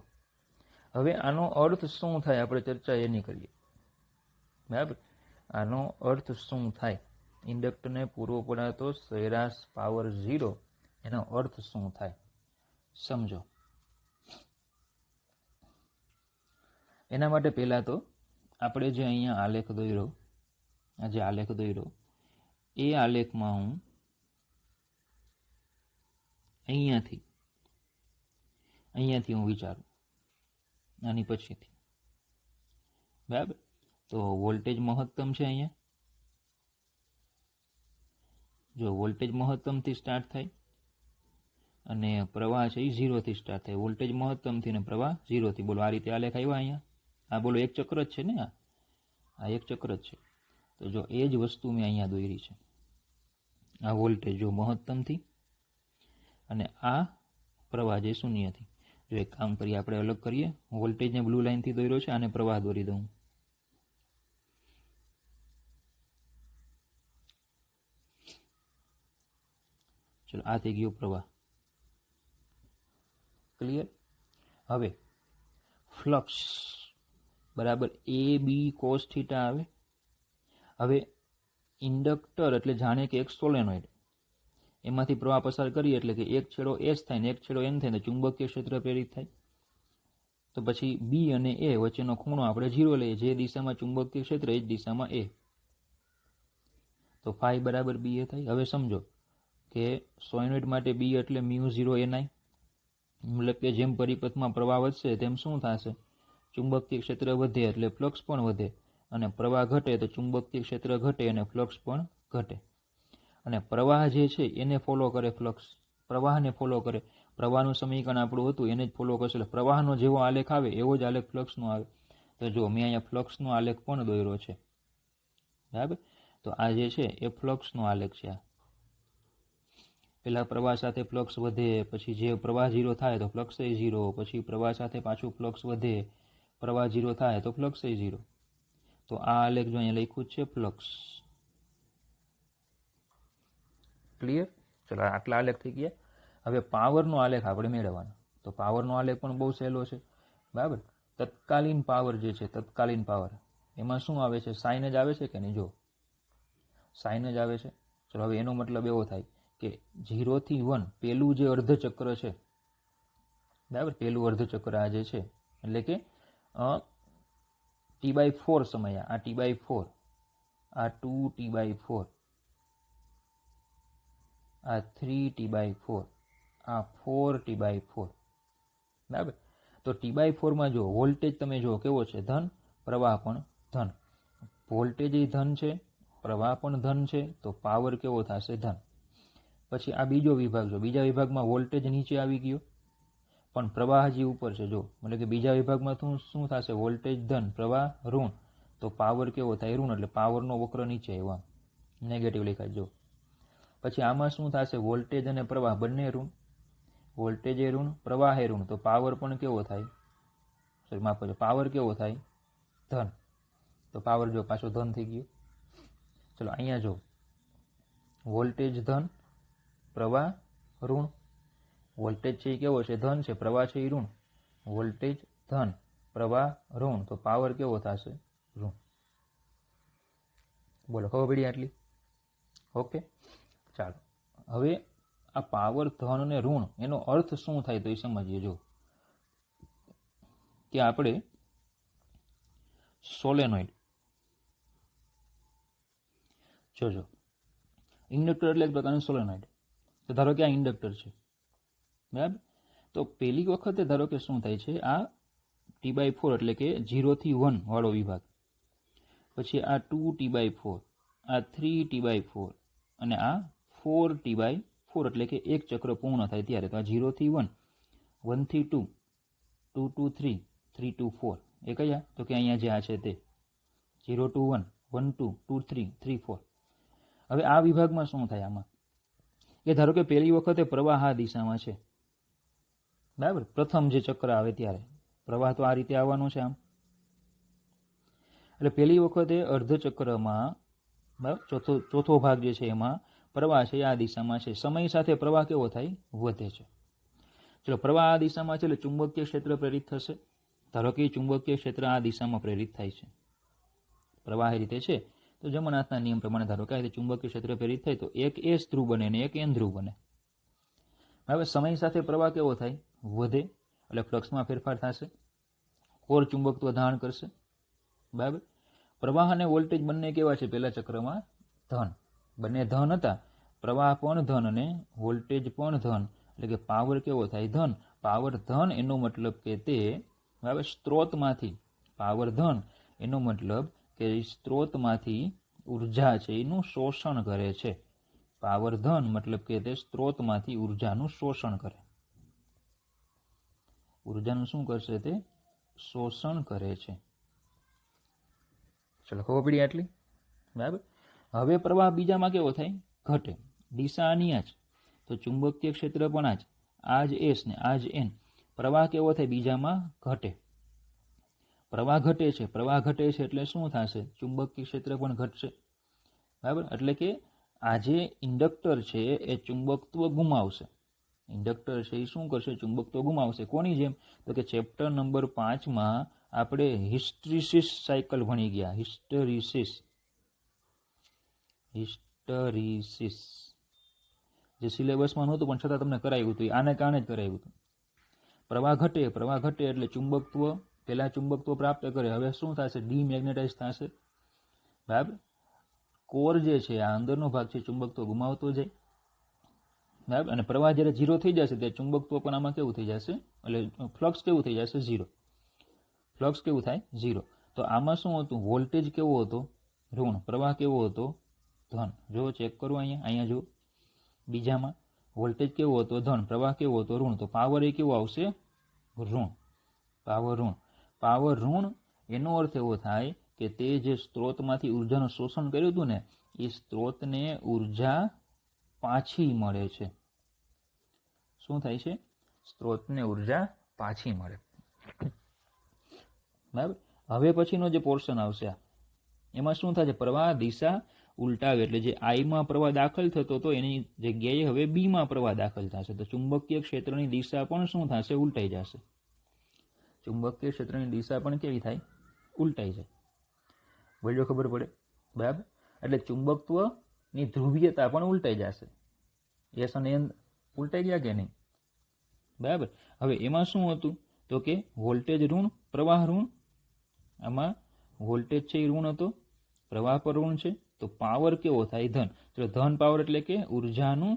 હવે આનો અર્થ શું થાય આપણે ચર્ચા એની કરીએ, બરાબર. આનો અર્થ શું થાય, ઇન્ડક્ટરને પૂરો પડાતો સરેરાશ પાવર 0, એનો અર્થ શું થાય સમજો. એના માટે પહેલા તો આપણે જે અહીંયા આલેખ દોર્યો, આ જે આલેખ દોર્યો એ આલેખમાં હું અહીંયાથી હું વિચારું, આની પછીથી, બરાબર. તો વોલ્ટેજ મહત્તમ છે અહીંયા, જો વોલ્ટેજ મહત્તમથી સ્ટાર્ટ થાય અને પ્રવાહ છે એ 0 થી સ્ટાર્ટ થાય. વોલ્ટેજ મહત્તમથી ને પ્રવાહ 0 થી. બોલો આ રીતે આલેખ આવ્યા અહીંયા. આ બોલો એક ચક્ર જ છે ને, આ એક ચક્ર જ છે. તો જો એ જ વસ્તુ મેં અહીંયા દોરી છે. આ વોલ્ટેજ જો મહત્તમથી અને આ પ્રવાહ જે 0 થી. જો એક કામ કરીએ આપણે અલગ કરીએ, વોલ્ટેજને બ્લુ લાઇનથી દોર્યો છે, આને પ્રવાહ દોરી દઉં. ચલો આ થઈ ગયો પ્રવાહ, ક્લિયર. હવે ફ્લક્સ બરાબર એ બી કોસ થીટા આવે. હવે ઇન્ડક્ટર એટલે જાણે કે એક સોલેનોઇડ, એમાંથી પ્રવાહ પસાર કરીએ એટલે કે એક છેડો S થાય ને એક છેડો N થાય ને ચુંબકીય ક્ષેત્ર પ્રેરિત થાય. તો પછી બી અને એ વચ્ચેનો ખૂણો આપણે 0 લઈએ, જે દિશામાં ચુંબકીય ક્ષેત્ર એ જ દિશામાં એ, તો ફાઈ બરાબર બી એ થાય. હવે સમજો કે સોલેનોઇડ માટે બી એટલે μ0 ni, મતલબ કે જેમ પરિપથમાં પ્રવાહ વધશે તેમ શું થશે, ચુંબકીય ક્ષેત્ર વધે એટલે ફ્લક્સ પણ વધે, અને પ્રવાહ ઘટે તો ચુંબકીય ક્ષેત્ર ઘટે અને ફ્લક્સ પણ ઘટે. અને પ્રવાહ જે છે એને ફોલો કરે ફ્લક્સ, પ્રવાહને ફોલો કરે. પ્રવાહનું સમીકરણ આપણું હતું એને જ ફોલો કરશે. એટલે પ્રવાહનો જેવો આલેખ આવે એવો જ આલેખ ફ્લક્સનો આવે. તો જો મેં અહીંયા ફ્લક્સનો આલેખ પણ દોર્યો છે, બરાબર. તો આ જે છે એ ફ્લક્સનો આલેખ છે. પેલા પ્રવાહ સાથે ફ્લક્સ વધે, પછી જે પ્રવાહ 0 થાય તો ફ્લક્સ એ 0, પછી પ્રવાહ સાથે પાછું ફ્લક્સ વધે, પ્રવાહ 0 થાય તો ફ્લક્સ એ 0. તો આ આલેખ જો અહીંયા લખ્યું છે ફ્લક્સ, ક્લિયર. ચલો આટલા આલેખ થઈ ગયા. હવે પાવરનો આલેખ આપણે મેળવવાનો. તો પાવરનો આલેખ પણ બહુ સહેલો છે, બરાબર. તત્કાલીન પાવર જે છે, તત્કાલીન પાવર એમાં શું આવે છે, સાઇન જ આવે છે કે નહીં, જો સાઇન જ આવે છે. ચલો હવે એનો મતલબ એવો થાય કે 0 થી 1 પેલું જે અર્ધચક્ર છે, બરાબર, પેલું અર્ધચક્ર આ જે છે એટલે કે T/4 સમય, આ T/4, આ 2T/4, આ 3T/4, આ 4T/4, બરાબર. તો T/4 માં જો વોલ્ટેજ તમે જો કેવો છે, ધન, પ્રવાહ પણ ધન. વોલ્ટેજ ધન છે, પ્રવાહ પણ ધન છે, તો પાવર કેવો થશે, ધન. પછી આ બીજો વિભાગ જો, બીજા વિભાગમાં વોલ્ટેજ નીચે આવી ગયો, પણ પ્રવાહ હજી ઉપર છે જો, એટલે કે બીજા વિભાગમાં શું થશે, વોલ્ટેજ ધન, પ્રવાહ ઋણ, તો પાવર કેવો થાય, ઋણ, એટલે પાવરનો વક્ર નીચે આવ્યો, નેગેટિવ લખાય જો. પછી આમાં શું થશે, વોલ્ટેજ અને પ્રવાહ બંને ઋણ, વોલ્ટેજ એ ઋણ, પ્રવાહ એ ઋણ, તો પાવર પણ કેવો થાય, સોરી માફ કરજો, પાવર કેવો થાય, ધન, તો પાવર જો પાછો ધન થઈ ગયો. ચલો અહીંયા જો, વોલ્ટેજ ધન, પ્રવાહ ઋણ, વોલ્ટેજ છે એ કેવો છે, ધન છે, પ્રવાહ છે એ ઋણ, વોલ્ટેજ ધન, પ્રવાહ ઋણ, તો પાવર કેવો થશે, ઋણ. બોલો ખબર પડી આટલી? ઓકે, ચાલો હવે આ પાવર ધન અને ઋણ એનો અર્થ શું થાય તો એ સમજીએ. જો કે આપણે સોલેનોઇડ જોજો, ઇન્ડક્ટર એટલે એક પ્રકારનું સોલેનોઇડ. તો ધારો કે આ ઇન્ડક્ટર છે, બરાબર, તો પહેલી વખતે ધારો કે શું થાય છે, આ T/4 એટલે કે 0 થી 1 વાળો વિભાગ, પછી આ 2T/4, આ 3T/4 અને આ 4T/4 એટલે કે એક ચક્ર પૂર્ણ થાય ત્યારે. તો આ 0 થી 1, 1 થી 2, 2 to 3, 3 to 4 એ કયા, તો કે અહીંયા જે આ છે તે 0 to 1, 1 2, 2 3, 3 4. હવે આ વિભાગમાં શું થાય, આમાં કે ધારો કે પહેલી વખતે પ્રવાહ આ દિશામાં છે, બરાબર, પ્રથમ જે ચક્ર આવે ત્યારે પ્રવાહ તો આ રીતે આવવાનો છે આમ, એટલે પહેલી વખતે અર્ધ ચક્રમાં, બરાબર, ચોથો ભાગ જે છે એમાં પ્રવાહ છે આ દિશામાં છે, સમય સાથે પ્રવાહ કેવો થાય, વધે છે. ચલો પ્રવાહ આ દિશામાં છે એટલે ચુંબકીય ક્ષેત્ર પ્રેરિત થશે. ધારો કે ચુંબકીય ક્ષેત્ર આ દિશામાં પ્રેરિત થાય છે, પ્રવાહ એ રીતે છે, તો જમણાથના નિયમ પ્રમાણે ધારો કે આ રીતે ચુંબકીય ક્ષેત્ર પ્રેરિત થાય તો એક S ધ્રુવ બને અને એક N ધ્રુવ બને. હવે સમય સાથે પ્રવાહ કેવો થાય, વધે, એટલે ફ્લક્સમાં ફેરફાર થશે, કોર ચુંબકત્વ ધારણ કરશે, બરાબર. પ્રવાહ અને વોલ્ટેજ બંને કેવા છે, પહેલા ચક્રમાં ધન, બંને ધન હતા, પ્રવાહ પણ ધન અને વોલ્ટેજ પણ ધન, એટલે કે પાવર કેવો થાય, ધન. પાવર ધન એનો મતલબ કે તે, બરાબર, સ્ત્રોતમાંથી, પાવર ધન એનો મતલબ કે સ્ત્રોતમાંથી ઉર્જા છે એનું શોષણ કરે છે. પાવર ધન મતલબ કે તે સ્ત્રોતમાંથી ઉર્જાનું શોષણ કરે, ઉર્જાનું શું કરશે, તે શોષણ કરે છે. ચલો ખબર પડી આટલી, બરાબર. હવે પ્રવાહ બીજામાં કેવો થાય, ઘટે, દિશા આની આ જ, તો ચુંબકીય ક્ષેત્ર પણ આ જ S ને આ જ N, પ્રવાહ કેવો થાય, બીજામાં ઘટે, પ્રવાહ ઘટે છે, પ્રવાહ ઘટે છે એટલે શું થશે, ચુંબકીય ક્ષેત્ર પણ ઘટશે, બરાબર. એટલે કે આ જે ઇન્ડક્ટર છે એ ચુંબકત્વ ગુમાવશે, ઇન્ડક્ટર છે એ શું કરશે, ચુંબકત્વ ગુમાવશે. કોની જેમ, તો કે ચેપ્ટર નંબર 5માં આપણે હિસ્ટેરિસિસ સાયકલ ભણી ગયા, હિસ્ટેરિસિસ જે સિલેબસમાં નહોતું પણ છતાં તમને કરાવ્યું હતું, આને કારણે જ કરાવ્યું હતું. પ્રવાહ ઘટે એટલે ચુંબકત્વ, પહેલા ચુંબકત્વ પ્રાપ્ત કરે, હવે શું થશે, ડીમેગ્નેટાઇઝ થશે, બરાબર. કોર જે છે આ અંદરનો ભાગ છે ચુંબકત્વ ગુમાવતો જાય, બરાબર. અને પ્રવાહ જ્યારે 0 થઈ જશે ત્યારે ચુંબકત્વ પણ આમાં કેવું થઈ જશે, એટલે ફ્લક્સ કેવું થઈ જશે, 0, ફ્લક્સ કેવું થાય, 0. તો આમાં શું હતું, વોલ્ટેજ કેવો હતો, ઋણ, પ્રવાહ કેવો હતો, ધન. જો ચેક કરો અહીંયા જો, બીજામાં વોલ્ટેજ કેવો હતો, ધન, પ્રવાહ કેવો હતો, ઋણ, તો પાવર એ કેવો આવશે, ઋણ, પાવર ઋણ. પાવર ઋણ એનો અર્થ એવો થાય કે તે જે સ્ત્રોતમાંથી ઉર્જાનું શોષણ કર્યું હતું ને, એ સ્ત્રોતને ઉર્જા પાછી મળે છે. શું થાય છે, સ્ત્રોતને ઉર્જા પાછી મળે, બરાબર. હવે પછીનો જે પોર્શન આવશે એમાં શું થાય છે, પ્રવાહ દિશા ઉલટાવે, એટલે જે આઈમાં પ્રવાહ દાખલ થતો હતો એની જગ્યાએ હવે બીમાં પ્રવાહ દાખલ થશે, તો ચુંબકીય ક્ષેત્રની દિશા પણ શું થશે, ઉલટાઈ જશે. ચુંબકીય ક્ષેત્રની દિશા પણ કેવી થાય, ઉલટાઈ જાય. બોલો ખબર પડે, બરાબર. એટલે ચુંબકત્વની ધ્રુવીયતા પણ ઉલટાઈ જશે, એસ અને એન ઉલટાઈ ગયા કે નહીં, બરાબર. હવે એમાં શું હતું, તો કે વોલ્ટેજ ઋણ, પ્રવાહ ઋણ, આમાં વોલ્ટેજ છે એ ઋણ હતો, પ્રવાહ પર ઋણ છે, તો પાવર કેવો થાય, ધન. તો ધન પાવર એટલે કે ઉર્જાનું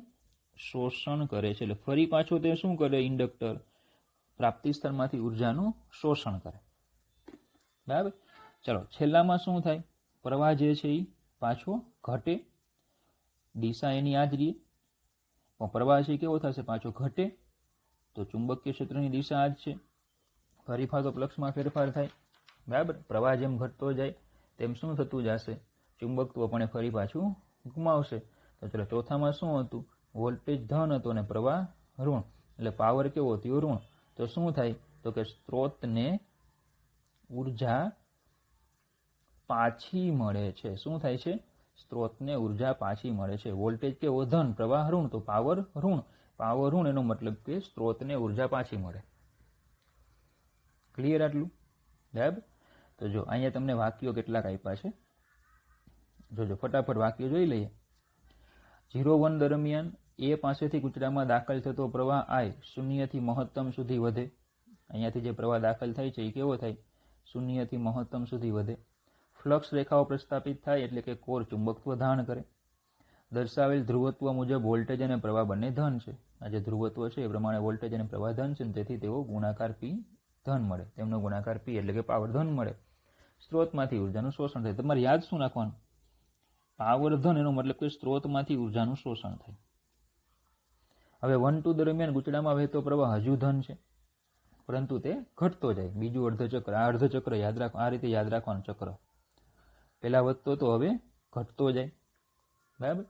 શોષણ કરે છે, એટલે ફરી પાછો તે શું કરે, ઇન્ડક્ટર પ્રાપ્તિ સ્થળમાંથી ઉર્જાનું શોષણ કરે, બરાબર. ચલો છેલ્લામાં શું થાય, પ્રવાહ જે છે એ પાછો ઘટે, દિશા એની આ જ રહી, પણ પ્રવાહ છે કેવો થશે, પાછો ઘટે, તો ચુંબકીય ક્ષેત્રની દિશા આ જ છે. ફરીફા તો ફ્લક્સમાં ફેરફાર થાય, બરાબર. પ્રવાહ જેમ ઘટતો જાય તેમ શું થતું જશે, ચુંબકત્વ પણ ફરી પાછું ગુમાવશે. તો ચલો ચોથામાં શું હતું, વોલ્ટેજ ધન હતો અને પ્રવાહ ઋણ, એટલે પાવર કેવો થયો, ઋણ. તો શું થાય, તો કે સ્ત્રોતને ઉર્જા પાછી મળે છે. શું થાય છે, સ્ત્રોતને ઉર્જા પાછી મળે છે. વોલ્ટેજ કેવો ધન, પ્રવાહ ઋણ, તો પાવર ઋણ. પાવર ઋણ એનો મતલબ કે સ્ત્રોતને ઉર્જા પાછી મળે. ક્લિયર આટલું, બરાબર. તો જો અહીંયા તમને વાક્યો કેટલાક આપ્યા છે, જોજો ફટાફટ વાક્યો જોઈ લઈએ. 0-1 દરમિયાન એ પાસેથી કૂતરામાં દાખલ થતો પ્રવાહ I શૂન્યથી મહત્તમ સુધી વધે. અહીંયાથી જે પ્રવાહ દાખલ થાય છે એ કેવો થાય, શૂન્યથી મહત્તમ સુધી વધે. ફ્લક્સ રેખાઓ પ્રસ્થાપિત થાય એટલે કે કોર ચુંબકત્વ ધારણ કરે. દર્શાવેલ ધ્રુવત્વ મુજબ વોલ્ટેજ અને પ્રવાહ બંને ધન છે. આ જે ધ્રુવત્વ છે એ પ્રમાણે વોલ્ટેજ અને પ્રવાહ ધન છે, તેથી તેઓ ગુણાકાર P ધન મળે. તેમનો ગુણાકાર P એટલે કે પાવર ધન મળે. સ્ત્રોતમાંથી ઉર્જાનું શોષણ થાય. તમારે યાદ શું રાખવાનું, પાવર ધન એનો મતલબ કે સ્ત્રોતમાંથી ઉર્જાનું શોષણ થાય. હવે 1-2 દરમિયાન ગૂંચળામાં વહેતો પ્રવાહ હજુ ધન છે, પરંતુ તે ઘટતો જાય. બીજું અર્ધચક્ર, આ અર્ધચક્ર યાદ રાખ, આ રીતે યાદ રાખવાનું ચક્ર. પહેલા વધતો તો હવે ઘટતો જાય, બરાબર.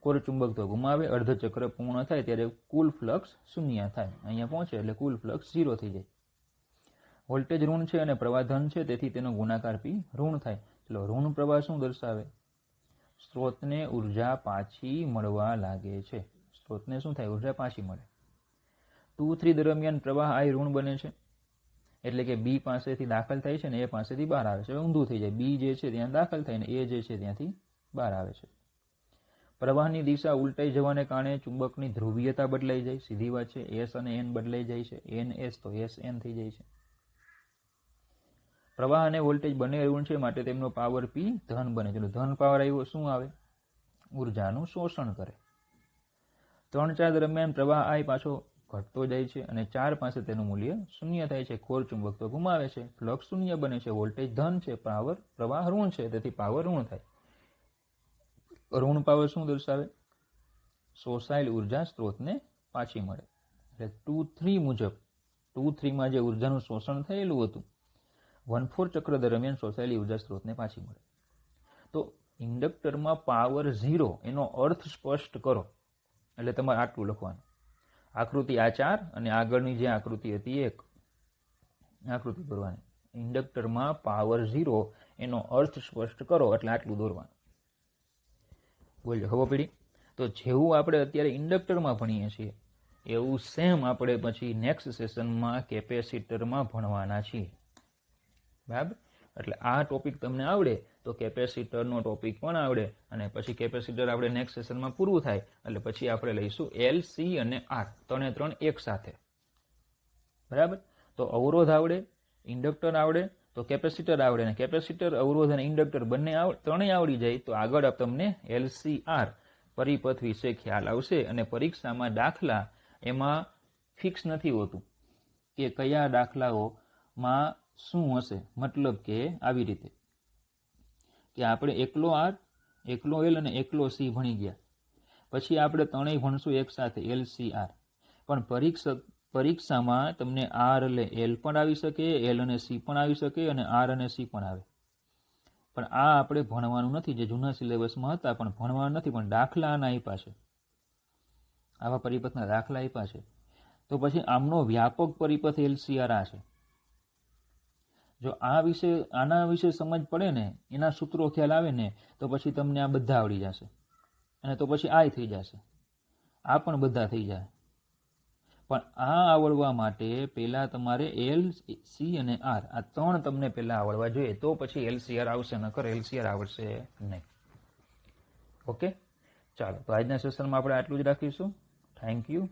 કોર ચુંબકત્વ ગુમાવે, અર્ધચક્ર પૂર્ણ થાય ત્યારે કુલ ફ્લક્સ શૂન્ય થાય. અહીંયા પહોંચે એટલે કુલ ફ્લક્સ 0 થઈ જાય. વોલ્ટેજ ઋણ છે અને પ્રવાહ ધન છે, તેથી તેનો ગુણાકાર P ઋણ થાય. ચલો ઋણ પ્રવાહ શું દર્શાવે, સ્ત્રોતને ઉર્જા પાછી મળવા લાગે છે. સ્ત્રોતને શું થાય, ઉર્જા પાછી મળે. 2-3 દરમિયાન પ્રવાહ I ઋણ બને છે, એટલે કે B પાસેથી દાખલ થાય છે ને A પાસેથી બહાર આવે છે. હવે ઊંધું થઈ જાય, B જે છે ત્યાં દાખલ થાય ને A જે છે ત્યાંથી બહાર આવે છે. પ્રવાહની દિશા ઉલટાઈ જવાને કારણે ચુંબકની ધ્રુવીયતા બદલાઈ જાય. સીધી વાત છે, S અને N બદલાઈ જાય છે. NS તો SN થઈ જાય છે. પ્રવાહ અને વોલ્ટેજ બંને ઋણ છે, માટે તેમનો પાવર P ધન બને છે. ધન પાવર આવ્યો, શું આવે, ઉર્જાનું શોષણ કરે. 3-4 દરમિયાન પ્રવાહ I પાછો ઘટતો જાય છે અને 4 પાસે તેનું મૂલ્ય શૂન્ય થાય છે. કોર ચુંબકત્વ ગુમાવે છે, ફ્લક્સ શૂન્ય બને છે, વોલ્ટેજ ધન છે, પ્રવાહ ઋણ છે, તેથી પાવર ઋણ થાય. ઋણ પાવર શું દર્શાવે, શોષાયેલ ઉર્જા સ્ત્રોતને પાછી મળે. એટલે 2-3 મુજબ, 2-3માં જે ઉર્જાનું શોષણ થયેલું હતું, 1-4 ચક્ર દરમિયાન શોષાયેલી ઉર્જા સ્ત્રોતને પાછી મળે. તો ઇન્ડક્ટરમાં પાવર 0 એનો અર્થ સ્પષ્ટ કરો એટલે તમારે આટલું લખવાનું. આકૃતિ આ 4 અને આગળની જે આકૃતિ હતી એક આકૃતિ દોરવાની. ઇન્ડક્ટરમાં પાવર 0 એનો અર્થ સ્પષ્ટ કરો એટલે આટલું દોરવાનું. બોલજો, ખબર પડી? તો જેવું આપણે અત્યારે ઇન્ડક્ટરમાં ભણીએ છીએ એવું સેમ આપણે પછી નેક્સ્ટ સેશનમાં કેપેસિટરમાં ભણવાના છીએ, બરાબર. એટલે આ ટોપિક તમને આવડે તો કેપેસિટરનો ટોપિક પણ આવડે, અને પછી કેપેસિટર આપણે નેક્સ્ટ સેશનમાં પૂરું થાય એટલે પછી આપણે લઈશું L, C અને R, 3 એક સાથે, બરાબર. તો અવરોધ આવડે, ઇન્ડક્ટર આવડે, તો કેપેસિટર આવડે, અને કેપેસિટર, અવરોધ અને ઇન્ડક્ટર બંને ત્રણેય આવડી જાય તો આગળ તમને LCR પરિપથ વિશે ખ્યાલ આવશે. અને પરીક્ષામાં દાખલા એમાં ફિક્સ નથી હોતું કે કયા દાખલાઓમાં શું હશે. મતલબ કે આવી રીતે કે આપણે એકલો R, એકલો L અને એકલો C ભણી ગયા, પછી આપણે ત્રણેય ભણશું એક સાથે LCR. પણ પરીક્ષામાં તમને R એટલે L પણ આવી શકે, L અને C પણ આવી શકે, અને R અને C પણ આવે. પણ આ આપણે ભણવાનું નથી, જે જૂના સિલેબસમાં હતા પણ ભણવાનું નથી, પણ દાખલા આના આપ્યા છે, આવા પરિપથના દાખલા આપ્યા છે. તો પછી આમનો વ્યાપક પરિપથ LCR આ છે. જો આના વિશે સમજ પડે ને, એના સૂત્રો ખ્યાલ આવે ને, તો પછી તમને આ બધા આવડી જશે, અને તો પછી આ થઈ જશે, આ પણ બધા થઈ જાય. પણ આ આવડવા માટે પહેલા તમારે L, C અને R આ ત્રણ તમને પહેલા આવડવા જોઈએ, તો પછી LCR આવશે, નકર LCR આવડશે નહીં. ઓકે, ચાલો તો આજના સેશનમાં આપણે આટલું જ રાખીશું. Thank you.